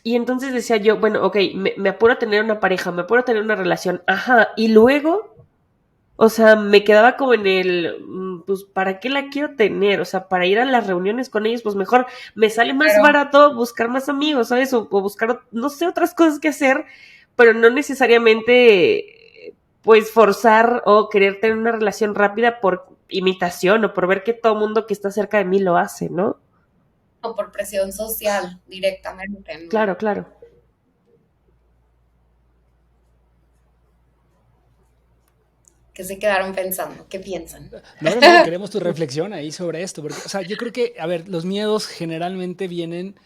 y entonces decía yo, bueno, ok, me apuro a tener una pareja, me apuro a tener una relación, ajá, y luego, o sea, me quedaba como en pues, ¿para qué la quiero tener? O sea, para ir a las reuniones con ellos, pues mejor me sale más claro. barato buscar más amigos, ¿sabes? O buscar, no sé, otras cosas que hacer, pero no necesariamente, pues, forzar o querer tener una relación rápida por imitación o por ver que todo mundo que está cerca de mí lo hace, ¿no? O por presión social directamente, ¿no? Claro, claro. Que se quedaron pensando, ¿qué piensan? No, queremos tu reflexión ahí sobre esto, porque, o sea, yo creo que, a ver, los miedos generalmente vienen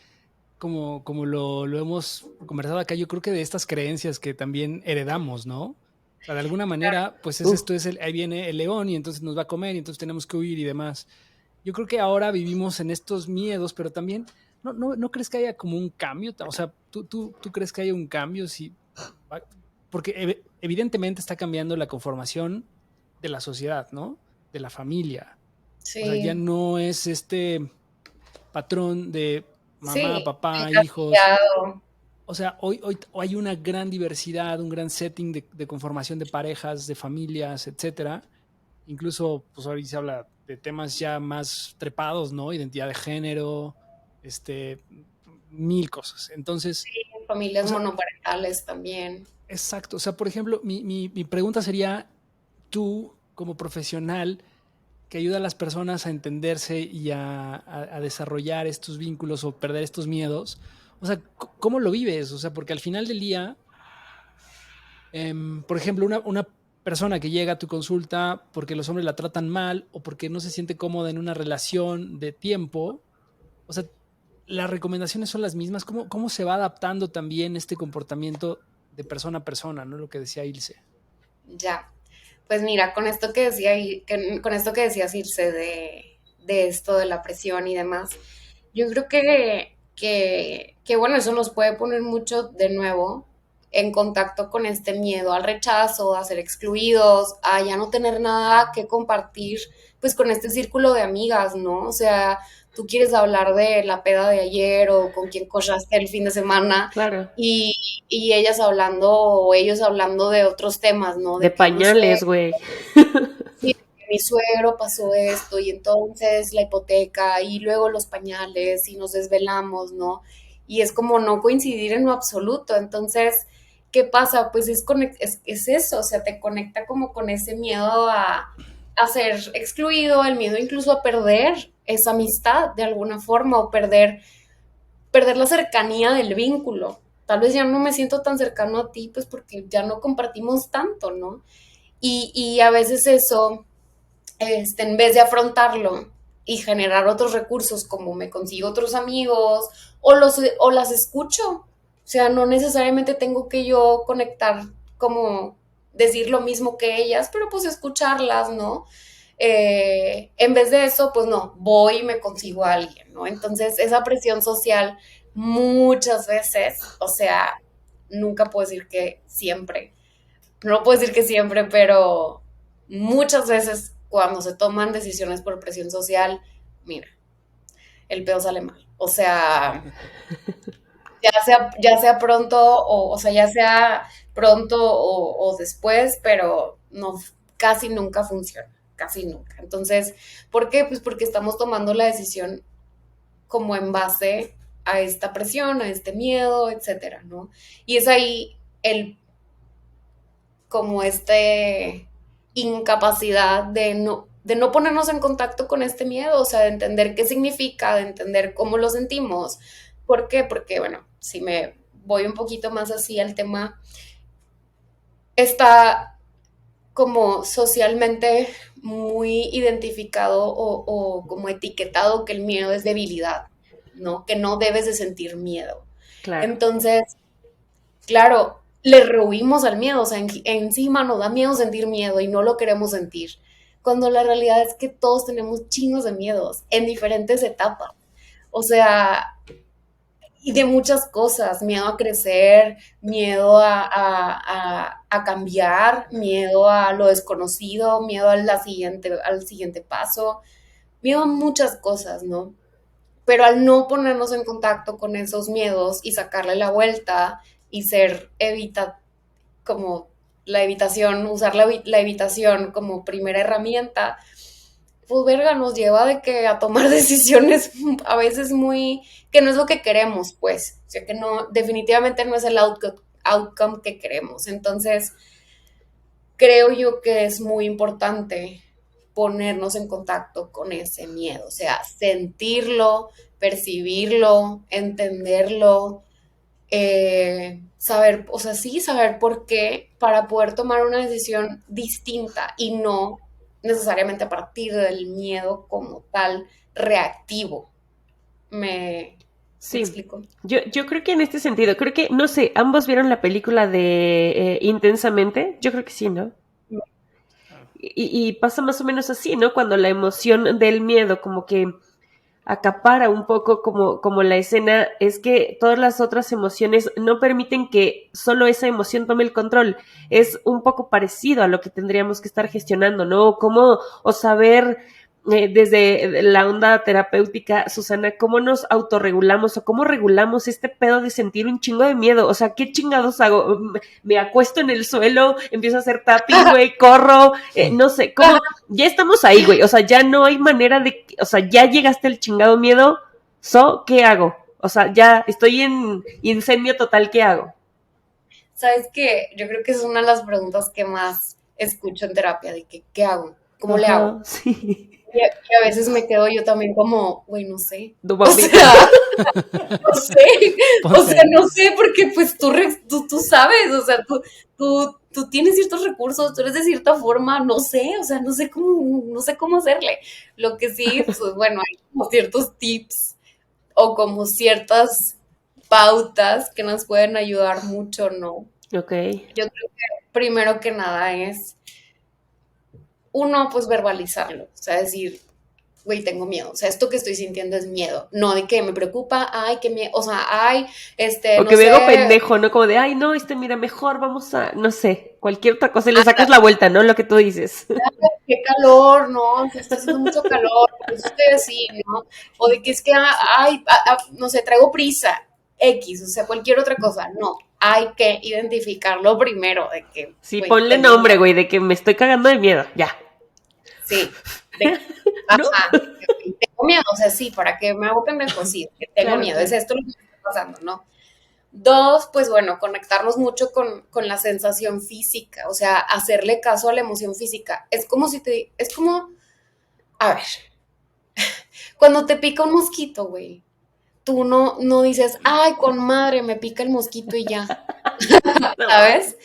como lo hemos conversado acá, yo creo que de estas creencias que también heredamos, ¿no? O sea, de alguna manera, pues es Uh, esto, ahí viene el león y entonces nos va a comer y entonces tenemos que huir y demás. yo creo que ahora vivimos en estos miedos, pero también, ¿no crees que haya como un cambio? O sea, ¿tú crees que haya un cambio? Porque evidentemente está cambiando la conformación de la sociedad, ¿no? De la familia. Sí. O sea, ya no es este patrón de mamá, Sí, papá, hijos. encasillado. O sea, hoy hay una gran diversidad, un gran setting de conformación de parejas, de familias, etcétera. Incluso, pues ahora se habla de temas ya más trepados, ¿no? Identidad de género, mil cosas. Entonces, Familias o sea, monoparentales también. exacto. O sea, por ejemplo, mi pregunta sería, tú como profesional que ayuda a las personas a entenderse y a desarrollar estos vínculos o perder estos miedos, o sea, ¿cómo lo vives? O sea, porque al final del día, por ejemplo, una persona que llega a tu consulta porque los hombres la tratan mal o porque no se siente cómoda en una relación de tiempo, o sea, las recomendaciones son las mismas. ¿Cómo se va adaptando también este comportamiento de persona a persona, ¿no? Lo que decía Ilse. Ya. Pues mira, con esto que decías, Ilse, de esto de la presión y demás, yo creo que bueno, eso nos puede poner mucho de nuevo en contacto con este miedo al rechazo, a ser excluidos, a ya no tener nada que compartir, pues con este círculo de amigas, ¿no? O sea, tú quieres hablar de la peda de ayer o con quién cochaste el fin de semana Claro. y, y ellas hablando o ellos hablando de otros temas, ¿no? De De que mi pañales, suegro, güey. sí, que mi suegro pasó esto y entonces la hipoteca y luego los pañales y nos desvelamos, ¿no? Y es como no coincidir en lo absoluto. Entonces, ¿qué pasa? Pues es eso, o sea, te conecta como con ese miedo a ser excluido, el miedo incluso a perder esa amistad de alguna forma o perder la cercanía del vínculo. Tal vez ya no me siento tan cercano a ti, pues porque ya no compartimos tanto, ¿no? Y a veces eso, en vez de afrontarlo y generar otros recursos, como me consigo otros amigos o las escucho, o sea, no necesariamente tengo que yo conectar como decir lo mismo que ellas, pero pues escucharlas, ¿no? En vez de eso, pues no, voy y me consigo a alguien, ¿no? Entonces, esa presión social muchas veces, o sea, nunca puedo decir que siempre, no puedo decir que siempre, pero muchas veces cuando se toman decisiones por presión social, mira, el pedo sale mal. O sea, ya sea pronto, o sea, ya sea pronto o después, pero no, casi nunca funciona, casi nunca. Entonces, ¿por qué? Pues porque estamos tomando la decisión como en base a esta presión, a este miedo, etcétera, ¿no? Y es ahí como incapacidad de no ponernos en contacto con este miedo, o sea, de entender qué significa, de entender cómo lo sentimos. ¿Por qué? Porque, bueno, si me voy un poquito más así al tema, está como socialmente muy identificado o como etiquetado que el miedo es debilidad, ¿no? Que no debes de sentir miedo. Claro. Entonces, claro, le rehuimos al miedo, o sea, encima nos da miedo sentir miedo y no lo queremos sentir, cuando la realidad es que todos tenemos chingos de miedos en diferentes etapas, o sea, y de muchas cosas, miedo a crecer, miedo a cambiar, miedo a lo desconocido, miedo al siguiente paso, miedo a muchas cosas, ¿no? Pero al no ponernos en contacto con esos miedos y sacarle la vuelta y como la evitación, usar la evitación como primera herramienta, pues verga, nos lleva de que a tomar decisiones a veces que no es lo que queremos, pues, o sea que no, definitivamente no es el outcome que queremos. Entonces, creo yo que es muy importante ponernos en contacto con ese miedo, o sea, sentirlo, percibirlo, entenderlo, saber, o sea, sí, saber por qué para poder tomar una decisión distinta y no necesariamente a partir del miedo como tal reactivo. ¿Me Sí, explico? yo creo que en este sentido, creo que, no sé, ambos vieron la película de Intensamente, yo creo que sí, ¿no? y pasa más o menos así, ¿no? Cuando la emoción del miedo como que acapara un poco como la escena, es que todas las otras emociones no permiten que solo esa emoción tome el control. Es un poco parecido a lo que tendríamos que estar gestionando, ¿no? O saber desde la onda terapéutica, Susana, cómo nos autorregulamos o cómo regulamos este pedo de sentir un chingo de miedo. O sea, ¿qué chingados hago? Me acuesto en el suelo, empiezo a hacer tapping, güey, corro, no sé, cómo, ya estamos ahí, güey. O sea, ya no hay manera de, o sea, ya llegaste al chingado miedo, ¿qué hago? O sea, ya estoy en incendio total, ¿qué hago? ¿Sabes qué? Yo creo que es una de las preguntas que más escucho en terapia, de que, ¿qué hago? ¿Cómo le hago? Sí. Y a veces me quedo yo también como, güey, no sé. No, O sea, no sé. O sea, no sé, porque pues tú sabes, o sea, tú tienes ciertos recursos, tú eres de cierta forma, no sé, o sea, no sé cómo hacerle. Lo que sí, pues bueno, hay como ciertos tips o como ciertas pautas que nos pueden ayudar mucho, ¿no? Ok. Yo creo que primero que nada es uno, pues verbalizarlo, o sea, decir, güey, tengo miedo, o sea, esto que estoy sintiendo es miedo, no de que me preocupa, ay, que miedo, o sea, ay, O no que me hago sé, pendejo, ¿no? Como de, ay, no, mira, mejor vamos a, no sé, cualquier otra cosa y le sacas la vuelta, ¿no? Lo que tú dices. qué calor, no, que está haciendo mucho calor, por eso estoy así, ¿no? O de que es que, ay, no sé, traigo prisa, X, o sea, cualquier otra cosa, no, hay que identificarlo primero, de que, Sí, güey, ponle tengo nombre, miedo. güey, de que me estoy cagando de miedo, ya. Sí, ¿No? ajá, tengo miedo, o sea, sí, ¿para qué me hago pendejo? Sí, que tengo Claro, miedo, es claro. esto lo que está pasando, ¿no? Dos, pues bueno, conectarnos mucho con la sensación física, o sea, hacerle caso a la emoción física. Es como, a ver, cuando te pica un mosquito, güey, tú no dices, ay, con madre, me pica el mosquito y ya, No mames. ¿sabes?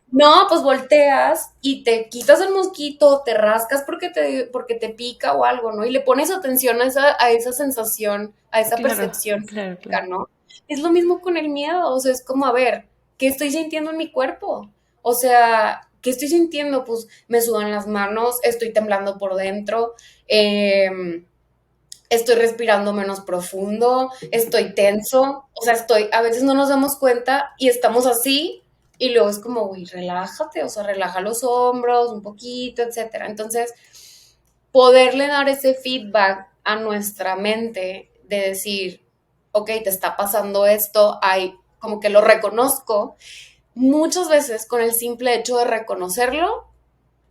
No, pues volteas y te quitas el mosquito, te rascas porque te pica o algo, ¿no? Y le pones atención a esa sensación, a esa Claro, percepción claro, física, claro. ¿no? Es lo mismo con el miedo, o sea, es como, a ver, ¿qué estoy sintiendo en mi cuerpo? O sea, ¿qué estoy sintiendo? Pues me sudan las manos, estoy temblando por dentro, estoy respirando menos profundo, estoy tenso, o sea, a veces no nos damos cuenta y estamos así y luego es como, güey, relájate, o sea, relaja los hombros un poquito, etcétera. Entonces, poderle dar ese feedback a nuestra mente de decir, ok, te está pasando esto, hay como que lo reconozco, muchas veces con el simple hecho de reconocerlo,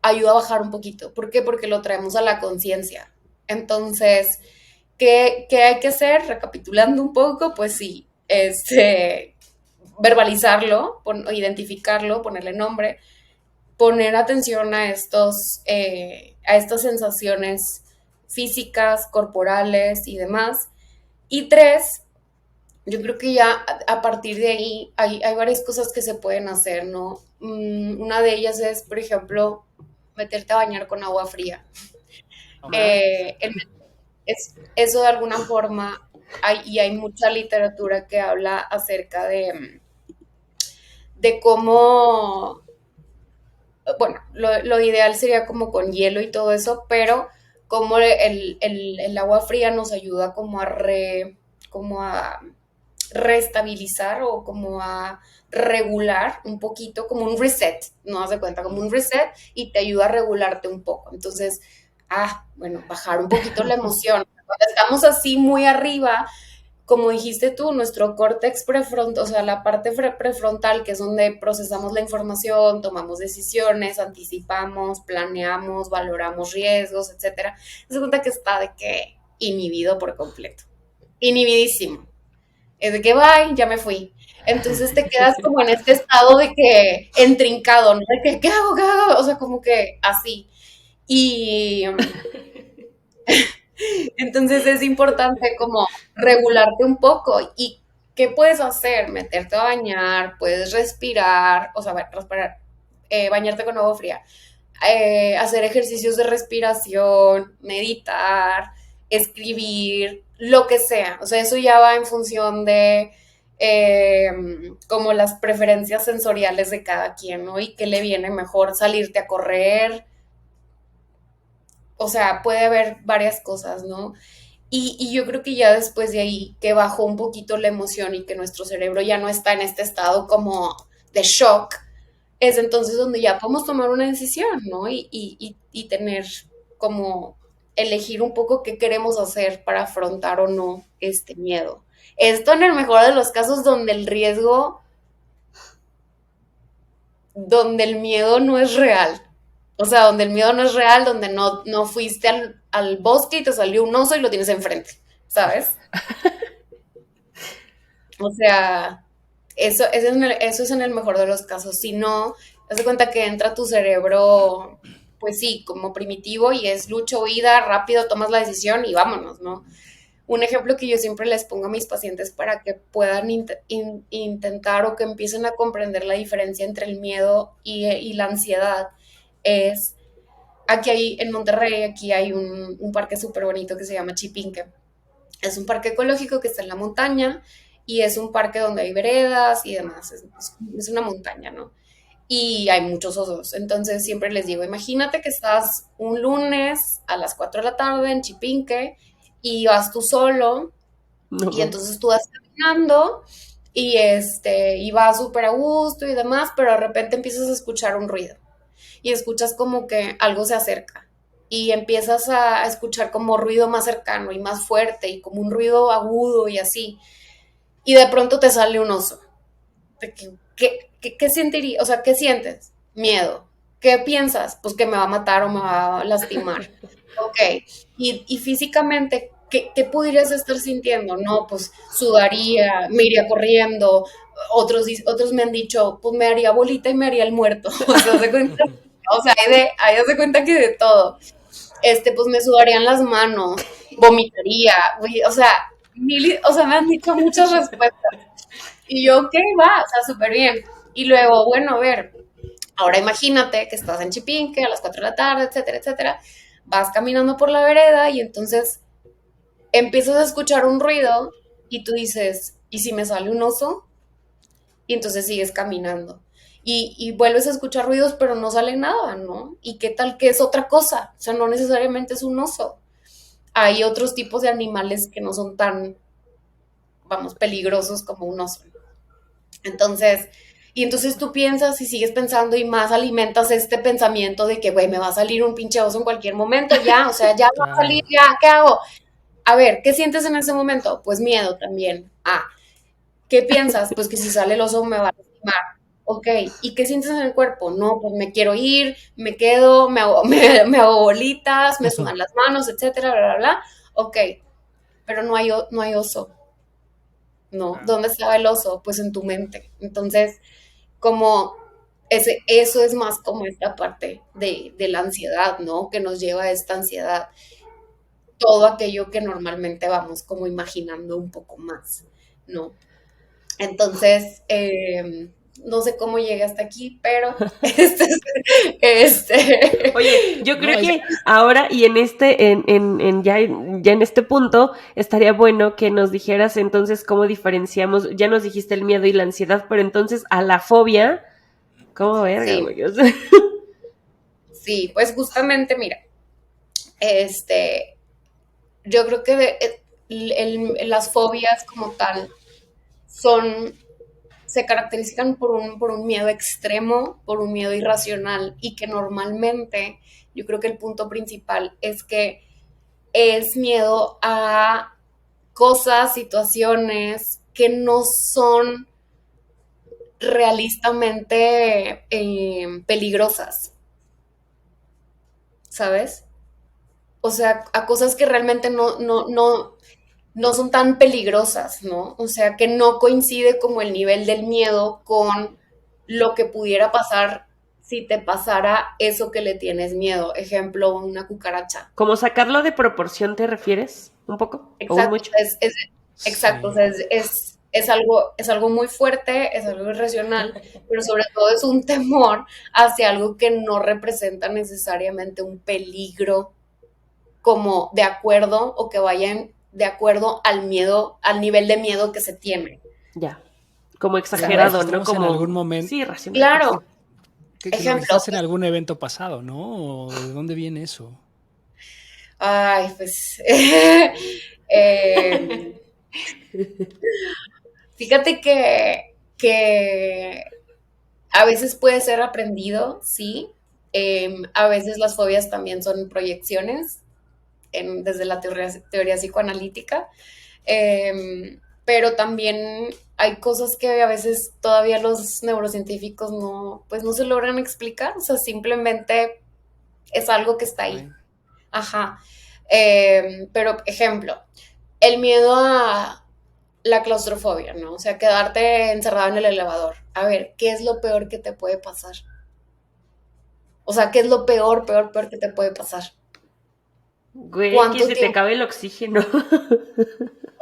ayuda a bajar un poquito. ¿Por qué? Porque lo traemos a la conciencia. Entonces, ¿qué hay que hacer? Recapitulando un poco, pues sí, verbalizarlo, identificarlo, ponerle nombre, poner atención a estas sensaciones físicas, corporales y demás. Y tres, yo creo que ya a partir de ahí hay varias cosas que se pueden hacer, ¿no? Una de ellas es, por ejemplo, meterte a bañar con agua fría. Va. Eso de alguna forma, y hay mucha literatura que habla acerca de cómo, bueno, lo ideal sería como con hielo y todo eso, pero como el agua fría nos ayuda como a restabilizar o como a regular un poquito, como un reset, ¿no? Haz de cuenta, como un reset y te ayuda a regularte un poco. Entonces, bueno, bajar un poquito la emoción. Cuando estamos así muy arriba, como dijiste tú, nuestro córtex prefrontal, o sea, la parte prefrontal, que es donde procesamos la información, tomamos decisiones, anticipamos, planeamos, valoramos riesgos, etcétera, se cuenta que está de que inhibido por completo, inhibidísimo. Es de que bye, ya me fui. Entonces te quedas como en este estado de que entrincado, ¿no? De que, ¿qué hago? ¿Qué hago? O sea, como que así. Y entonces es importante como regularte un poco. ¿Y qué puedes hacer? Meterte a bañar, puedes respirar, o sea, respirar, bañarte con agua fría, hacer ejercicios de respiración, meditar, escribir, lo que sea. O sea, eso ya va en función de como las preferencias sensoriales de cada quien, ¿no? Y qué le viene mejor, salirte a correr, o sea, puede haber varias cosas, ¿no? Y yo creo que ya después de ahí, que bajó un poquito la emoción y que nuestro cerebro ya no está en este estado como de shock, es entonces donde ya podemos tomar una decisión, ¿no? Y tener como elegir un poco qué queremos hacer para afrontar o no este miedo. Esto en el mejor de los casos donde el riesgo, donde el miedo no es real. O sea, donde el miedo no es real, donde no fuiste al bosque y te salió un oso y lo tienes enfrente, ¿sabes? O sea, eso es en el mejor de los casos. Si no, te das cuenta que entra tu cerebro, pues sí, como primitivo y es lucha, huida, rápido tomas la decisión y vámonos, ¿no? Un ejemplo que yo siempre les pongo a mis pacientes para que puedan intentar o que empiecen a comprender la diferencia entre el miedo y la ansiedad es, aquí hay, en Monterrey, aquí hay un parque súper bonito que se llama Chipinque. Es un parque ecológico que está en la montaña y es un parque donde hay veredas y demás. Es una montaña, ¿no? Y hay muchos osos. Entonces siempre les digo, imagínate que estás un lunes a las 4 de la tarde en Chipinque y vas tú solo y No. entonces tú vas caminando y vas súper a gusto y demás, pero de repente empiezas a escuchar un ruido y escuchas como que algo se acerca y empiezas a escuchar como ruido más cercano y más fuerte y como un ruido agudo y así. Y de pronto te sale un oso. ¿Qué sentirías? O sea, ¿qué sientes? Miedo. ¿Qué piensas? Pues que me va a matar o me va a lastimar. Ok. Y físicamente, ¿qué podrías estar sintiendo? No, pues sudaría, me iría corriendo. Otros me han dicho, pues me haría bolita y me haría el muerto. O sea, ¿se cuenta? O sea, ahí se cuenta que de todo. Pues me sudarían las manos, vomitaría, o sea, o sea, me han dicho muchas respuestas. Y yo, ¿qué va? O sea, súper bien. Y luego, bueno, a ver, ahora imagínate que estás en Chipinque a las 4 de la tarde, etcétera, etcétera. Vas caminando por la vereda y entonces empiezas a escuchar un ruido y tú dices, ¿y si me sale un oso? Y entonces sigues caminando. Y vuelves a escuchar ruidos, pero no sale nada, ¿no? ¿Y qué tal que es otra cosa? O sea, no necesariamente es un oso. Hay otros tipos de animales que no son tan, vamos, peligrosos como un oso. Entonces, y entonces tú piensas y sigues pensando y más alimentas este pensamiento de que, güey, me va a salir un pinche oso en cualquier momento, ya, o sea, ya va a salir, Claro. ya, ¿qué hago? A ver, ¿qué sientes en ese momento? Pues miedo también. ¿Qué piensas? Pues que si sale el oso me va a lastimar. Ok, ¿y qué sientes en el cuerpo? No, pues me quiero ir, me quedo, me hago bolitas, me sudan las manos, etcétera, bla, bla, bla. Ok, pero no hay oso, ¿no? Claro. ¿Dónde estaba el oso? Pues en tu mente. Entonces, como eso es más como esta parte de la ansiedad, ¿no? Que nos lleva a esta ansiedad. Todo aquello que normalmente vamos como imaginando un poco más, ¿no? Entonces, no sé cómo llegué hasta aquí, pero este, Oye, yo No, creo es, que ahora y ya en este punto estaría bueno que nos dijeras entonces cómo diferenciamos, ya nos dijiste el miedo y la ansiedad, pero entonces a la fobia, ¿cómo verga, sí, güey? O sea, sí, pues justamente, mira, este, yo creo que las fobias como tal son, se caracterizan por un miedo extremo, por un miedo irracional y que normalmente yo creo que el punto principal es que es miedo a cosas, situaciones que no son realistamente peligrosas, ¿sabes? O sea, a cosas que realmente no son tan peligrosas, ¿no? O sea, que no coincide como el nivel del miedo con lo que pudiera pasar si te pasara eso que le tienes miedo. Ejemplo, una cucaracha. ¿como sacarlo de proporción te refieres? ¿Un poco? ¿O un Exacto, mucho? exacto, o sí. sea, es algo muy fuerte, es algo irracional, pero sobre todo es un temor hacia algo que no representa necesariamente un peligro como de acuerdo o que vayan de acuerdo al miedo, al nivel de miedo que se tiene. Ya. Como exagerado, ¿no? registramos Como en algún momento. Sí, racional. Claro, Que lo ejemplo. registraste en algún evento pasado, ¿no? ¿O de dónde viene eso? Ay, pues. Fíjate que a veces puede ser aprendido, sí. A veces las fobias también son proyecciones desde la teoría psicoanalítica. Pero también hay cosas que a veces todavía los neurocientíficos pues no se logran explicar, o sea, simplemente es algo que está ahí. Okay. Ajá. Pero, ejemplo, el miedo a la claustrofobia, ¿no? O sea, quedarte encerrado en el elevador. A ver, ¿qué es lo peor que te puede pasar? O sea, ¿qué es lo peor, peor, peor que te puede pasar? Güey, que ¿Cuánto se te tiempo? acabe el oxígeno.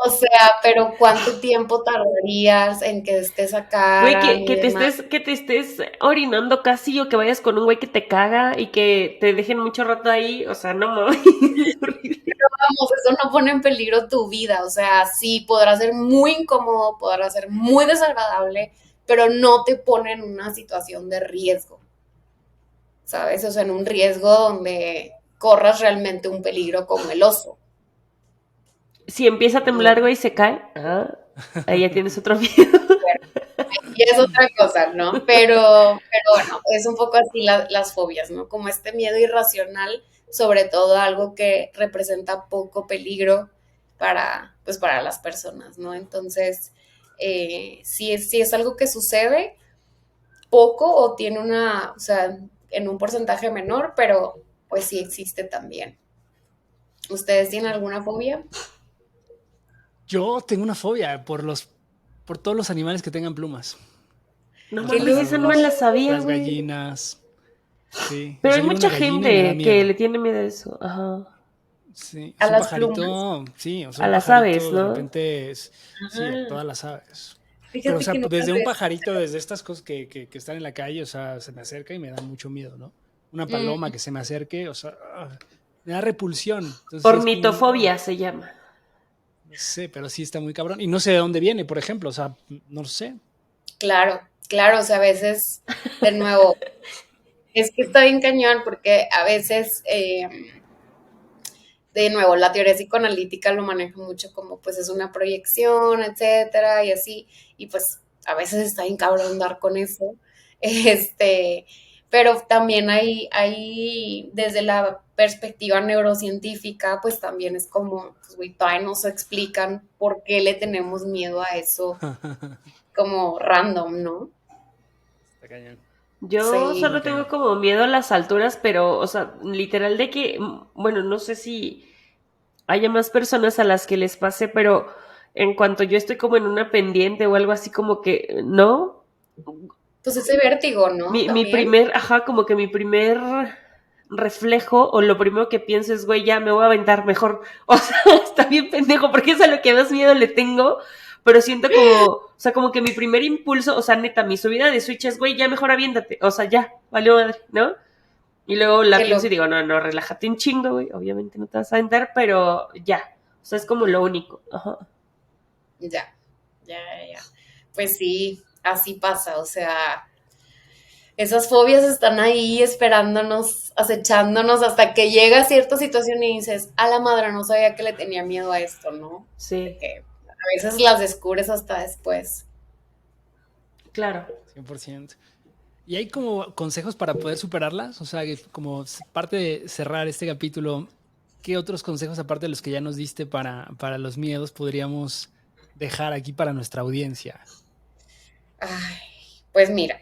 O sea, pero ¿cuánto tiempo tardarías en que estés acá Güey, y demás? que te estés orinando casi o que vayas con un güey que te caga y que te dejen mucho rato ahí. O sea, no mames, es horrible. Vamos, eso no pone en peligro tu vida. O sea, sí, podrá ser muy incómodo, podrá ser muy desagradable, pero no te pone en una situación de riesgo, ¿sabes? O sea, en un riesgo donde corras realmente un peligro como el oso. Si empieza a temblar, ¿No? güey, se cae. Ahí ya tienes otro miedo. Y es otra cosa, ¿no? Pero bueno, es un poco así las fobias, ¿no? Como este miedo irracional, sobre todo algo que representa poco peligro pues para las personas, ¿no? Entonces, si es algo que sucede poco o tiene o sea, en un porcentaje menor, pero pues sí existe también. ¿Ustedes tienen alguna fobia? Yo tengo una fobia por todos los animales que tengan plumas. No Los ¡Qué mames, esa no me la pájaros, sabía, las güey. gallinas. Sí, o Pero sea, hay yo veo una mucha gallina y me da gente que le miedo. tiene miedo a eso. Ajá. Sí, A es un las plumas. pajarito, sí, o sea, A un las aves, pajarito de ¿no? repente sí, a Ajá. todas las aves. Pero, o Fíjate sea, que no desde un pensé. pajarito, desde estas cosas que están en la calle, o sea, se me acerca y me da mucho miedo, ¿no? Una paloma que se me acerque, o sea, me da repulsión. Entonces sí es como, Ornitofobia se llama. no sé, pero sí está muy cabrón. Y no sé de dónde viene, por ejemplo, o sea, no lo sé. Claro, claro, o sea, a veces, de nuevo, es que está bien cañón porque a veces, de nuevo, la teoría psicoanalítica lo maneja mucho como pues es una proyección, etcétera, y así, y pues a veces está bien cabrón dar con eso, este, pero también hay desde la perspectiva neurocientífica, pues también es como, pues güey, todavía no se explican por qué le tenemos miedo a eso como random, ¿no? Está cañón. Yo Está Sí. muy solo tengo cañón. como miedo a las alturas, pero, o sea, literal de que, bueno, no sé si haya más personas a las que les pase, pero en cuanto yo estoy como en una pendiente o algo así como que, ¿no? Pues ese vértigo, ¿no? Mi También. primer, ajá, como que mi primer reflejo o lo primero que pienso es, güey, ya me voy a aventar mejor. O sea, está bien pendejo porque es a lo que más miedo le tengo, pero siento como, o sea, como que mi primer impulso, o sea, neta, mi subida de Switch es, güey, ya mejor aviéntate. O sea, ya, valió madre, ¿no? Y luego la Que pienso y lo, digo, no, no, relájate un chingo, güey. Obviamente no te vas a aventar, pero ya. O sea, es como lo único. Ajá. ya, ya. Pues sí, así pasa, o sea, esas fobias están ahí esperándonos, acechándonos hasta que llega cierta situación y dices, a la madre, no sabía que le tenía miedo a esto, ¿no? Sí, Porque a veces las descubres hasta después. claro. 100%. ¿Y hay como consejos para poder superarlas? O sea, que como parte de cerrar este capítulo, ¿qué otros consejos, aparte de los que ya nos diste para los miedos, podríamos dejar aquí para nuestra audiencia? Ay, pues mira,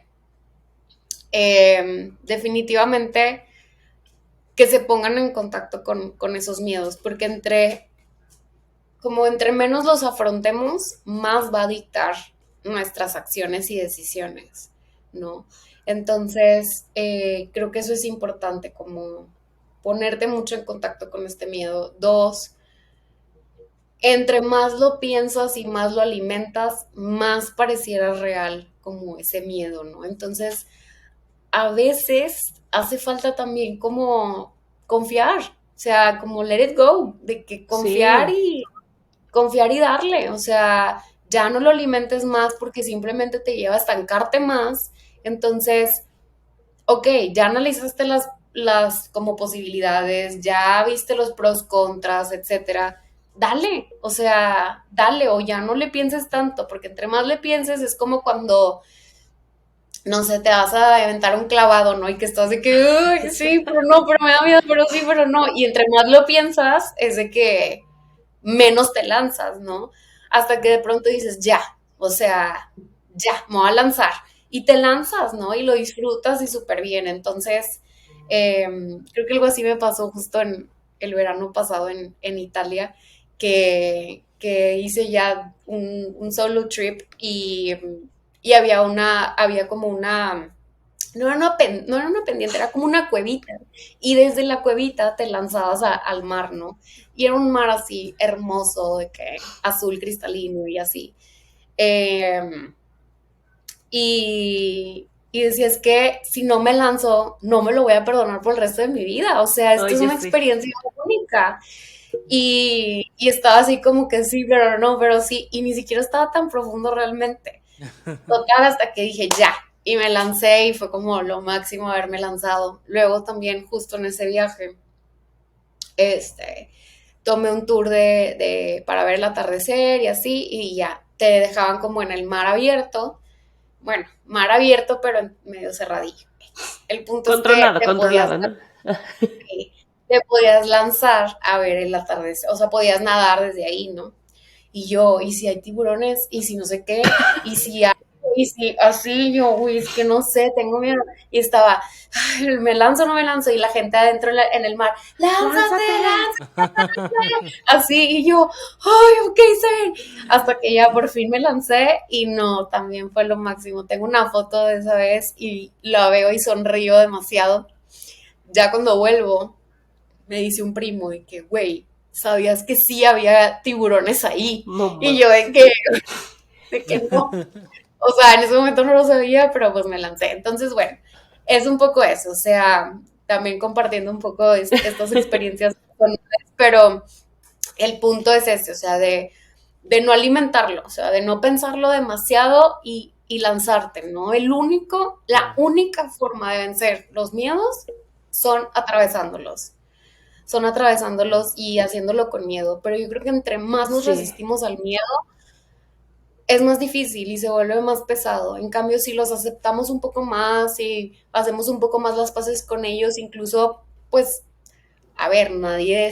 definitivamente que se pongan en contacto con esos miedos, porque como entre menos los afrontemos, más va a dictar nuestras acciones y decisiones, ¿no? Entonces, creo que eso es importante, como ponerte mucho en contacto con este miedo. Dos, entre más lo piensas y más lo alimentas, más pareciera real como ese miedo, ¿no? Entonces, a veces hace falta también como confiar, o sea, como let it go, de que Sí, confiar y darle, o sea, ya no lo alimentes más porque simplemente te lleva a estancarte más. Entonces, ok, ya analizaste las como posibilidades, ya viste los pros, contras, etcétera. Dale, o sea, dale, o ya no le pienses tanto, porque entre más le pienses es como cuando, no sé, te vas a aventar un clavado, ¿no? Y que estás de que, uy, sí, pero no, pero me da miedo, pero sí, pero no. Y entre más lo piensas, es de que menos te lanzas, ¿no? Hasta que de pronto dices, ya, o sea, ya, me voy a lanzar. Y te lanzas, ¿no? Y lo disfrutas y súper bien. Entonces, eh, creo que algo así me pasó justo en el verano pasado en Italia, que hice ya un solo trip y había como una, no era una pendiente, era como una cuevita. Y desde la cuevita te lanzabas al mar, ¿no? Y era un mar así hermoso, de que azul cristalino y así. Eh, y decía, es que si no me lanzo, no me lo voy a perdonar por el resto de mi vida. O sea, esto Ay, es yo una sí. experiencia única. Y estaba así como que sí, pero no, pero sí. Y ni siquiera estaba tan profundo realmente. Total, hasta que dije ya. Y me lancé y fue como lo máximo haberme lanzado. Luego también, justo en ese viaje, este, tomé un tour para ver el atardecer y así, y ya, te dejaban como en el mar abierto, bueno, mar abierto, pero medio cerradillo. El punto es que Controlado, ¿no? te podías lanzar a ver el atardecer, o sea, podías nadar desde ahí, ¿no? Y yo, y si hay tiburones, y si no sé qué, y si hay, y si así, yo, uy, es que no sé, tengo miedo. Y estaba, "Ay, me lanzo o no me lanzo", y la gente adentro en el mar, lánzate, ¡Lánzate! lánzate, así, y yo, ay, ok, Saben. Hasta que ya por fin me lancé, y no, también fue lo máximo. Tengo una foto de esa vez, y la veo y sonrío demasiado. Ya cuando vuelvo, me dice un primo de que, güey, ¿sabías que sí había tiburones ahí? No Y más. yo de que no. O sea, en ese momento no lo sabía, pero pues me lancé. Entonces, bueno, es un poco eso, o sea, también compartiendo un poco estas experiencias personales, pero el punto es ese, o sea, de no alimentarlo, o sea, de no pensarlo demasiado y lanzarte, ¿no? La única forma de vencer los miedos son atravesándolos, y haciéndolo con miedo. Pero yo creo que entre más nos Sí. resistimos al miedo, es más difícil y se vuelve más pesado. En cambio, si los aceptamos un poco más y hacemos un poco más las paces con ellos, incluso, pues, a ver, nadie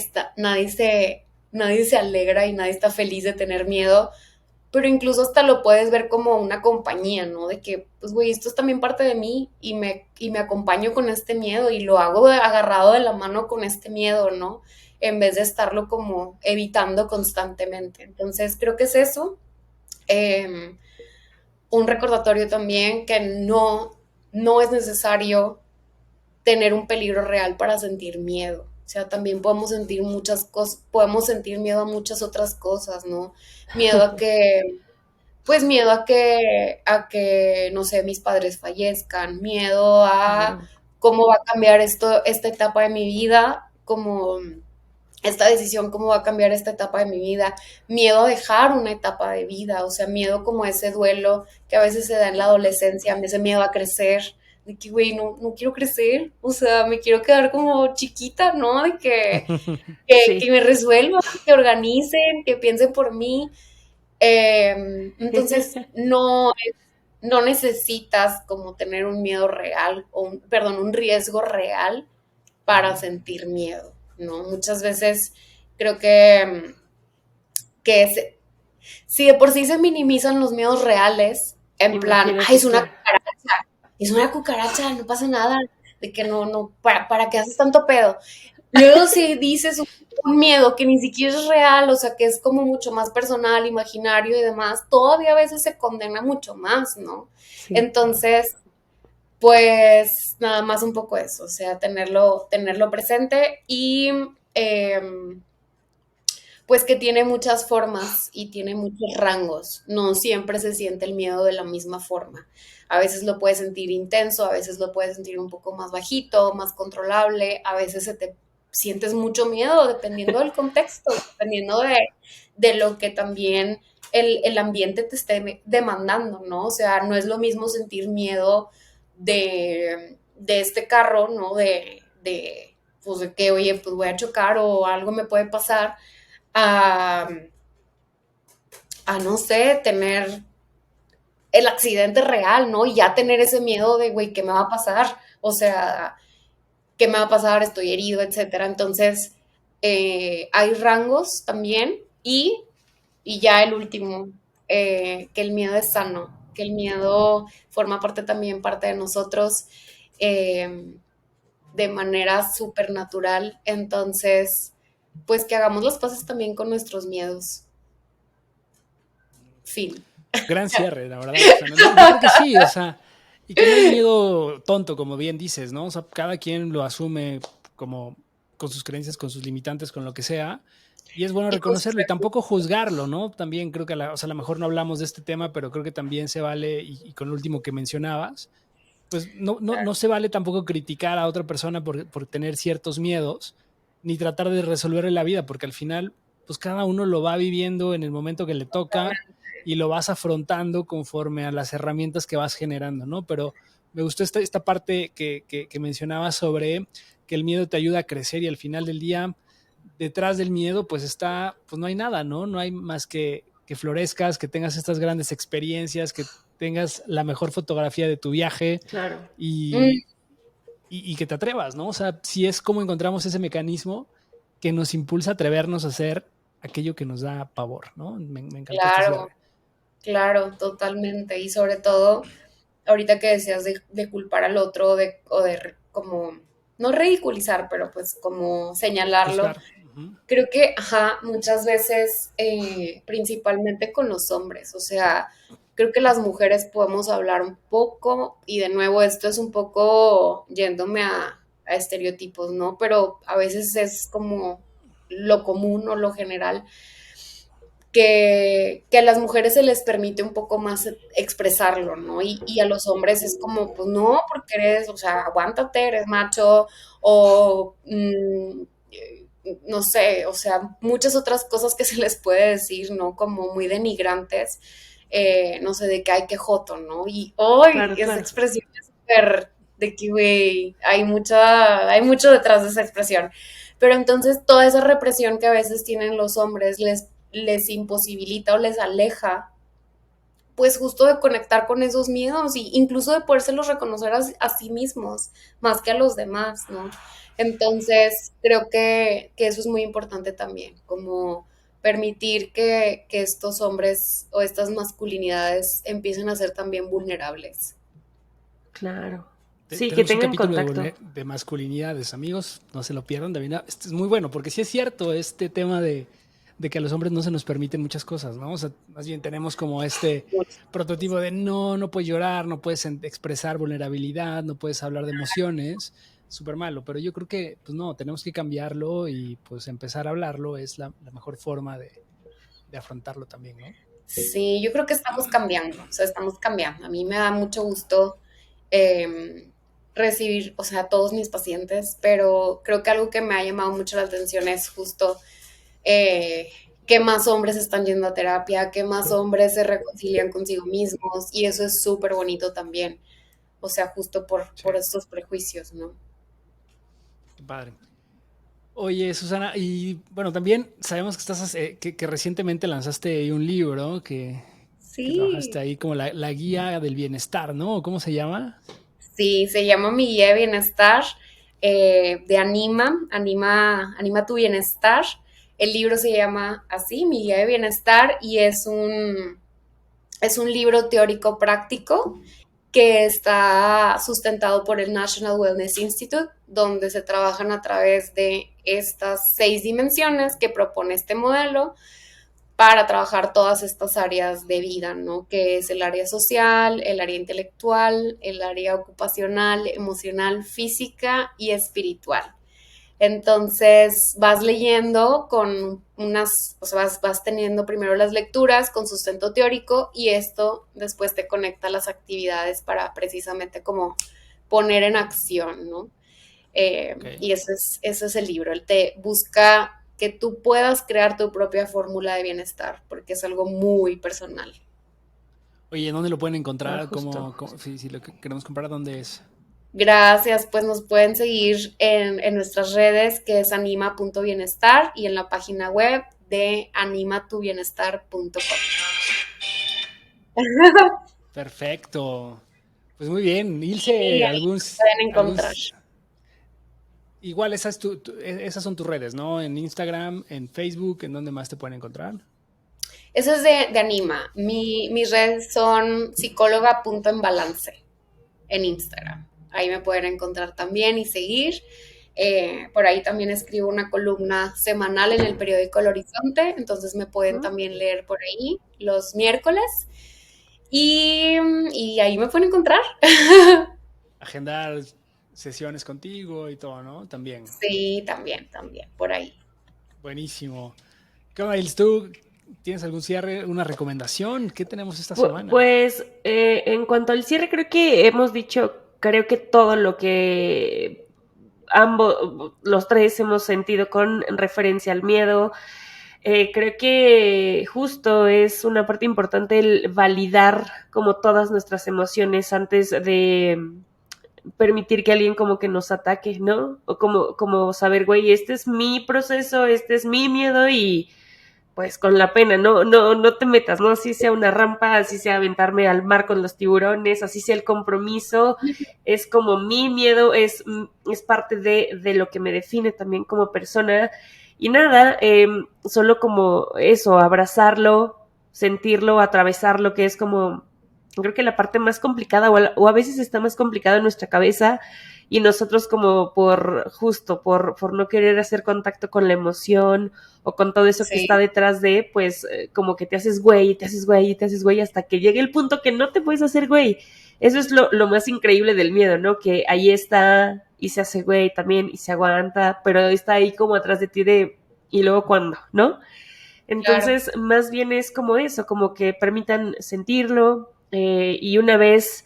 se alegra y nadie está feliz de tener miedo, pero incluso hasta lo puedes ver como una compañía, ¿no? De que, pues, güey, esto es también parte de mí y me acompaño con este miedo y lo hago agarrado de la mano con este miedo, ¿no? En vez de estarlo como evitando constantemente. Entonces, creo que es eso. Eh, un recordatorio también que no es necesario tener un peligro real para sentir miedo. O sea, también podemos sentir muchas cosas, podemos sentir miedo a muchas otras cosas, ¿no? Miedo a que, pues miedo a que, no sé, mis padres fallezcan, miedo a Claro. cómo va a cambiar esta etapa de mi vida, como esta decisión, cómo va a cambiar esta etapa de mi vida, miedo a dejar una etapa de vida, o sea, miedo como ese duelo que a veces se da en la adolescencia, ese miedo a crecer, de que, güey, no quiero crecer, o sea, me quiero quedar como chiquita, ¿no? De que Sí. me resuelvan, que organicen, que piensen por mí. Entonces, no necesitas como tener un miedo real, perdón, un riesgo real para sentir miedo, ¿no? Muchas veces creo que si de por sí se minimizan los miedos reales, en plan, ay, Imagínate, claro. es una cucaracha, no pasa nada, de que no, ¿para qué haces tanto pedo? Luego si dices un miedo que ni siquiera es real, o sea, que es como mucho más personal, imaginario y demás, todavía a veces se condena mucho más, ¿no? Sí. Entonces, pues nada más un poco eso, o sea, tenerlo presente y eh, pues que tiene muchas formas y tiene muchos rangos. No siempre se siente el miedo de la misma forma. A veces lo puedes sentir intenso, a veces lo puedes sentir un poco más bajito, más controlable, a veces sientes mucho miedo dependiendo del contexto, dependiendo de lo que también el ambiente te esté demandando, ¿no? O sea, no es lo mismo sentir miedo de este carro, ¿no? Pues de que, oye, pues voy a chocar o algo me puede pasar, a, a no sé, tener el accidente real, ¿no? Y ya tener ese miedo de, güey, ¿qué me va a pasar? O sea, ¿qué me va a pasar? Estoy herido, etcétera. Entonces, hay rangos también y ya el último, que el miedo es sano, que el miedo forma parte también, parte de nosotros, eh, de manera súper natural. Entonces, pues que hagamos las paces también con nuestros miedos. Fin. Gran cierre, la verdad. O sea, yo creo que sí, o sea, y que no hay miedo tonto, como bien dices, ¿no? O sea, cada quien lo asume como con sus creencias, con sus limitantes, con lo que sea. Y es bueno Y con sus reconocerlo y tampoco juzgarlo, ¿no? También creo que, o sea, a lo mejor no hablamos de este tema, pero creo que también se vale, y con lo último que mencionabas, pues no se vale tampoco criticar a otra persona por tener ciertos miedos, ni tratar de resolverle la vida, porque al final, pues cada uno lo va viviendo en el momento que le toca y lo vas afrontando conforme a las herramientas que vas generando, ¿no? Pero me gustó esta parte que mencionabas sobre que el miedo te ayuda a crecer y al final del día, detrás del miedo, pues está, pues no hay nada, ¿no? No hay más que florezcas, que tengas estas grandes experiencias, que tengas la mejor fotografía de tu viaje Claro. y, y que te atrevas, ¿no? O sea, si es como encontramos ese mecanismo que nos impulsa a atrevernos a hacer aquello que nos da pavor, ¿no? Me encantó este Claro, cierre. claro, totalmente. Y sobre todo, ahorita que decías de culpar al otro o de como, no ridiculizar, pero pues como señalarlo, Juzgar. Ujú. creo que, ajá, muchas veces, principalmente con los hombres, o sea, creo que las mujeres podemos hablar un poco, y de nuevo esto es un poco yéndome a estereotipos, ¿no? Pero a veces es como lo común o lo general que a las mujeres se les permite un poco más expresarlo, ¿no? Y a los hombres es como, pues no, porque eres, o sea, aguántate, eres macho, o no sé, o sea, muchas otras cosas que se les puede decir, ¿no? Como muy denigrantes, no sé, de que hay que joto, ¿no? Y hoy Claro, esa claro. expresión es súper de que, güey, hay mucho detrás de esa expresión. Pero entonces toda esa represión que a veces tienen los hombres les imposibilita o les aleja, pues justo de conectar con esos miedos y incluso de podérselos reconocer a sí mismos, más que a los demás, ¿no? Entonces, creo que eso es muy importante también, como permitir que estos hombres o estas masculinidades empiecen a ser también vulnerables. Claro. Sí, que Tenemos un tengan capítulo contacto. de masculinidades, amigos, no se lo pierdan, Davina. Este es muy bueno, porque sí es cierto este tema de que a los hombres no se nos permiten muchas cosas, ¿no? O sea, más bien tenemos como este prototipo de no puedes llorar, no puedes expresar vulnerabilidad, no puedes hablar de emociones, súper malo, pero yo creo que, pues no, tenemos que cambiarlo y pues empezar a hablarlo es la mejor forma de afrontarlo también, ¿no? Sí, yo creo que estamos cambiando, o sea, estamos cambiando. A mí me da mucho gusto eh, recibir, o sea, a todos mis pacientes, pero creo que algo que me ha llamado mucho la atención es justo eh, que más hombres están yendo a terapia, que más hombres se reconcilian consigo mismos, y eso es súper bonito también, o sea, justo Sí, por estos prejuicios, ¿no? qué padre. Oye, Susana, y bueno, también sabemos que que recientemente lanzaste ahí un libro que trabajaste Sí, ahí como la guía del bienestar, ¿no? ¿Cómo se llama? sí, se llama Mi Guía de Bienestar, de Anima tu Bienestar. El libro se llama así, Mi Guía de Bienestar, y es un libro teórico práctico que está sustentado por el National Wellness Institute, donde se trabajan a través de estas 6 dimensiones que propone este modelo para trabajar todas estas áreas de vida, ¿no? Que es el área social, el área intelectual, el área ocupacional, emocional, física y espiritual. Entonces vas leyendo con o sea, vas teniendo primero las lecturas con sustento teórico y esto después te conecta a las actividades para precisamente como poner en acción, ¿no? Ok. Y ese es el libro, él te busca que tú puedas crear tu propia fórmula de bienestar, porque es algo muy personal. Oye, ¿dónde lo pueden encontrar? Justo. Si lo queremos comprar, ¿dónde es? Gracias, pues nos pueden seguir en nuestras redes, que es anima.bienestar, y en la página web de animatubienestar.com. Perfecto. Pues muy bien. Y Ilse, ahí pueden encontrar. igual esas son tus redes, ¿no? En Instagram, en Facebook, ¿en dónde más te pueden encontrar? Eso es de Anima. Mis redes son psicóloga.enbalance en Instagram. Ahí me pueden encontrar también y seguir. Por ahí también escribo una columna semanal en el periódico El Horizonte, entonces me pueden también leer por ahí los miércoles. Y ahí me pueden encontrar. Agendar sesiones contigo y todo, ¿no? También. Sí, también, por ahí. Buenísimo. ¿Qué onda, Ilse? ¿Tú tienes algún cierre, una recomendación? ¿Qué tenemos esta semana? Pues en cuanto al cierre, creo que hemos dicho, creo que todo lo que ambos, los tres hemos sentido con referencia al miedo. Creo que justo es una parte importante el validar como todas nuestras emociones antes de permitir que alguien como que nos ataque, ¿no? O como saber, güey, este es mi proceso, este es mi miedo y pues con la pena, no te metas, ¿no? Así sea una rampa, así sea aventarme al mar con los tiburones, así sea el compromiso, es como mi miedo, es parte de lo que me define también como persona. Y nada, solo como eso, abrazarlo, sentirlo, atravesarlo, que es como, creo que la parte más complicada, o a veces está más complicada en nuestra cabeza, y nosotros como por no querer hacer contacto con la emoción, o con todo eso que está Sí, detrás de, pues como que te haces güey, te haces güey, te haces güey hasta que llegue el punto que no te puedes hacer güey. Eso es lo más increíble del miedo, ¿no? Que ahí está y se hace güey también y se aguanta, pero está ahí como atrás de ti de, ¿y luego cuándo? ¿No? claro. Entonces, más bien es como eso, como que permitan sentirlo y una vez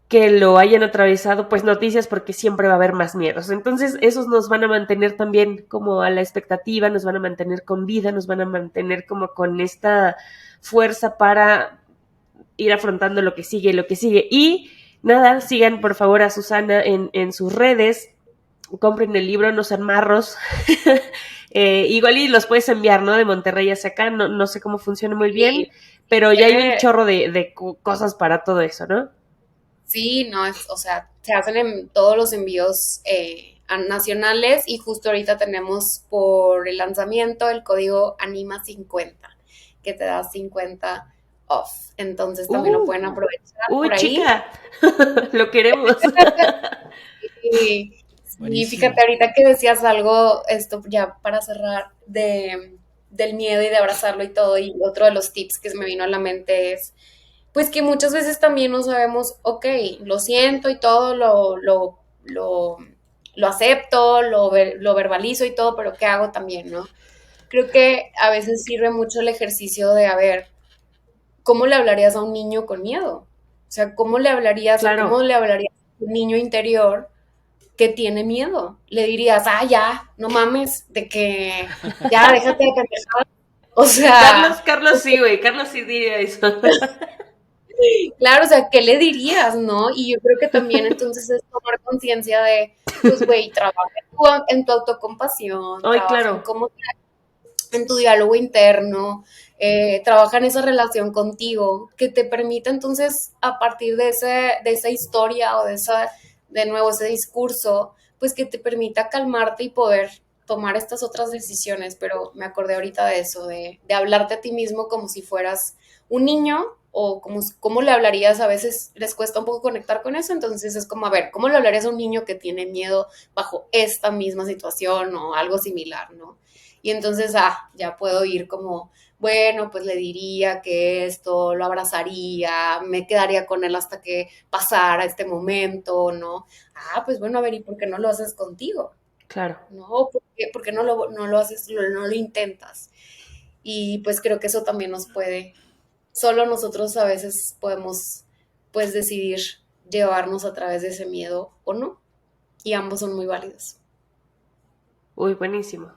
que lo hayan atravesado, pues noticias porque siempre va a haber más miedos. Entonces, esos nos van a mantener también como a la expectativa, nos van a mantener con vida, nos van a mantener como con esta fuerza para ir afrontando lo que sigue, lo que sigue. Y nada, sigan por favor a Susana en sus redes, compren el libro, no sean marros. Igual y los puedes enviar, ¿no? De Monterrey hacia acá, no sé cómo funciona muy bien, Sí, pero ya hay un chorro de cosas para todo eso, ¿no? sí, no, o sea, se hacen en todos los envíos nacionales, y justo ahorita tenemos por el lanzamiento el código ANIMA50, que te da 50 off. Entonces también lo pueden aprovechar por ahí. Chica, lo queremos. Y, y fíjate, Buenísimo. ahorita que decías algo, esto ya para cerrar, del miedo y de abrazarlo y todo, y otro de los tips que se me vino a la mente es, pues que muchas veces también no sabemos, ok, lo siento y todo, lo acepto, lo verbalizo y todo, pero ¿qué hago también, no? Creo que a veces sirve mucho el ejercicio de, a ver, ¿cómo le hablarías a un niño con miedo? O sea, ¿cómo le hablarías o cómo Claro. le hablarías a un niño interior que tiene miedo? Le dirías, ya, no mames, de que ya déjate de pendejadas. O sea, Carlos sí, güey, Carlos sí diría eso. claro, o sea, ¿qué le dirías, no? Y yo creo que también entonces es tomar conciencia de, pues, güey, trabaja en tu autocompasión, Ay, trabaja en claro, cómo, en tu diálogo interno, trabaja en esa relación contigo, que te permita entonces, a partir de esa historia o de nuevo, ese discurso, pues que te permita calmarte y poder tomar estas otras decisiones. Pero me acordé ahorita de eso, de hablarte a ti mismo como si fueras un niño, o cómo le hablarías. A veces les cuesta un poco conectar con eso, entonces es como, a ver, ¿cómo le hablarías a un niño que tiene miedo bajo esta misma situación o algo similar, ¿no? Y entonces, ya puedo ir como, bueno, pues le diría que esto, lo abrazaría, me quedaría con él hasta que pasara este momento, ¿no? Pues bueno, a ver, ¿y por qué no lo haces contigo? claro. ¿No? ¿Por qué no lo haces, no lo intentas? Y pues creo que eso también solo nosotros a veces podemos, pues, decidir llevarnos a través de ese miedo o no. Y ambos son muy válidos. Uy, buenísimo.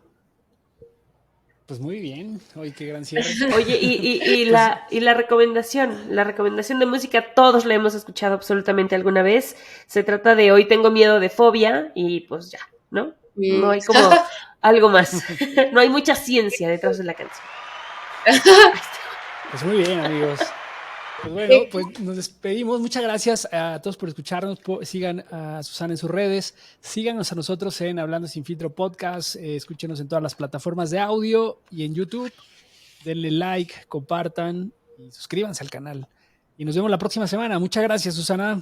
Pues muy bien. Oye, qué gran cierre. Oye, y la recomendación de música, todos la hemos escuchado absolutamente alguna vez. Se trata de Hoy tengo miedo de Fobia y pues ya, ¿no? No hay como algo más. No hay mucha ciencia detrás de la canción. Pues muy bien, amigos. Pues bueno, pues nos despedimos. Muchas gracias a todos por escucharnos. Sigan a Susana en sus redes. Síganos a nosotros en Hablando Sin Filtro Podcast. Escúchenos en todas las plataformas de audio y en YouTube. Denle like, compartan y suscríbanse al canal. Y nos vemos la próxima semana. Muchas gracias, Susana.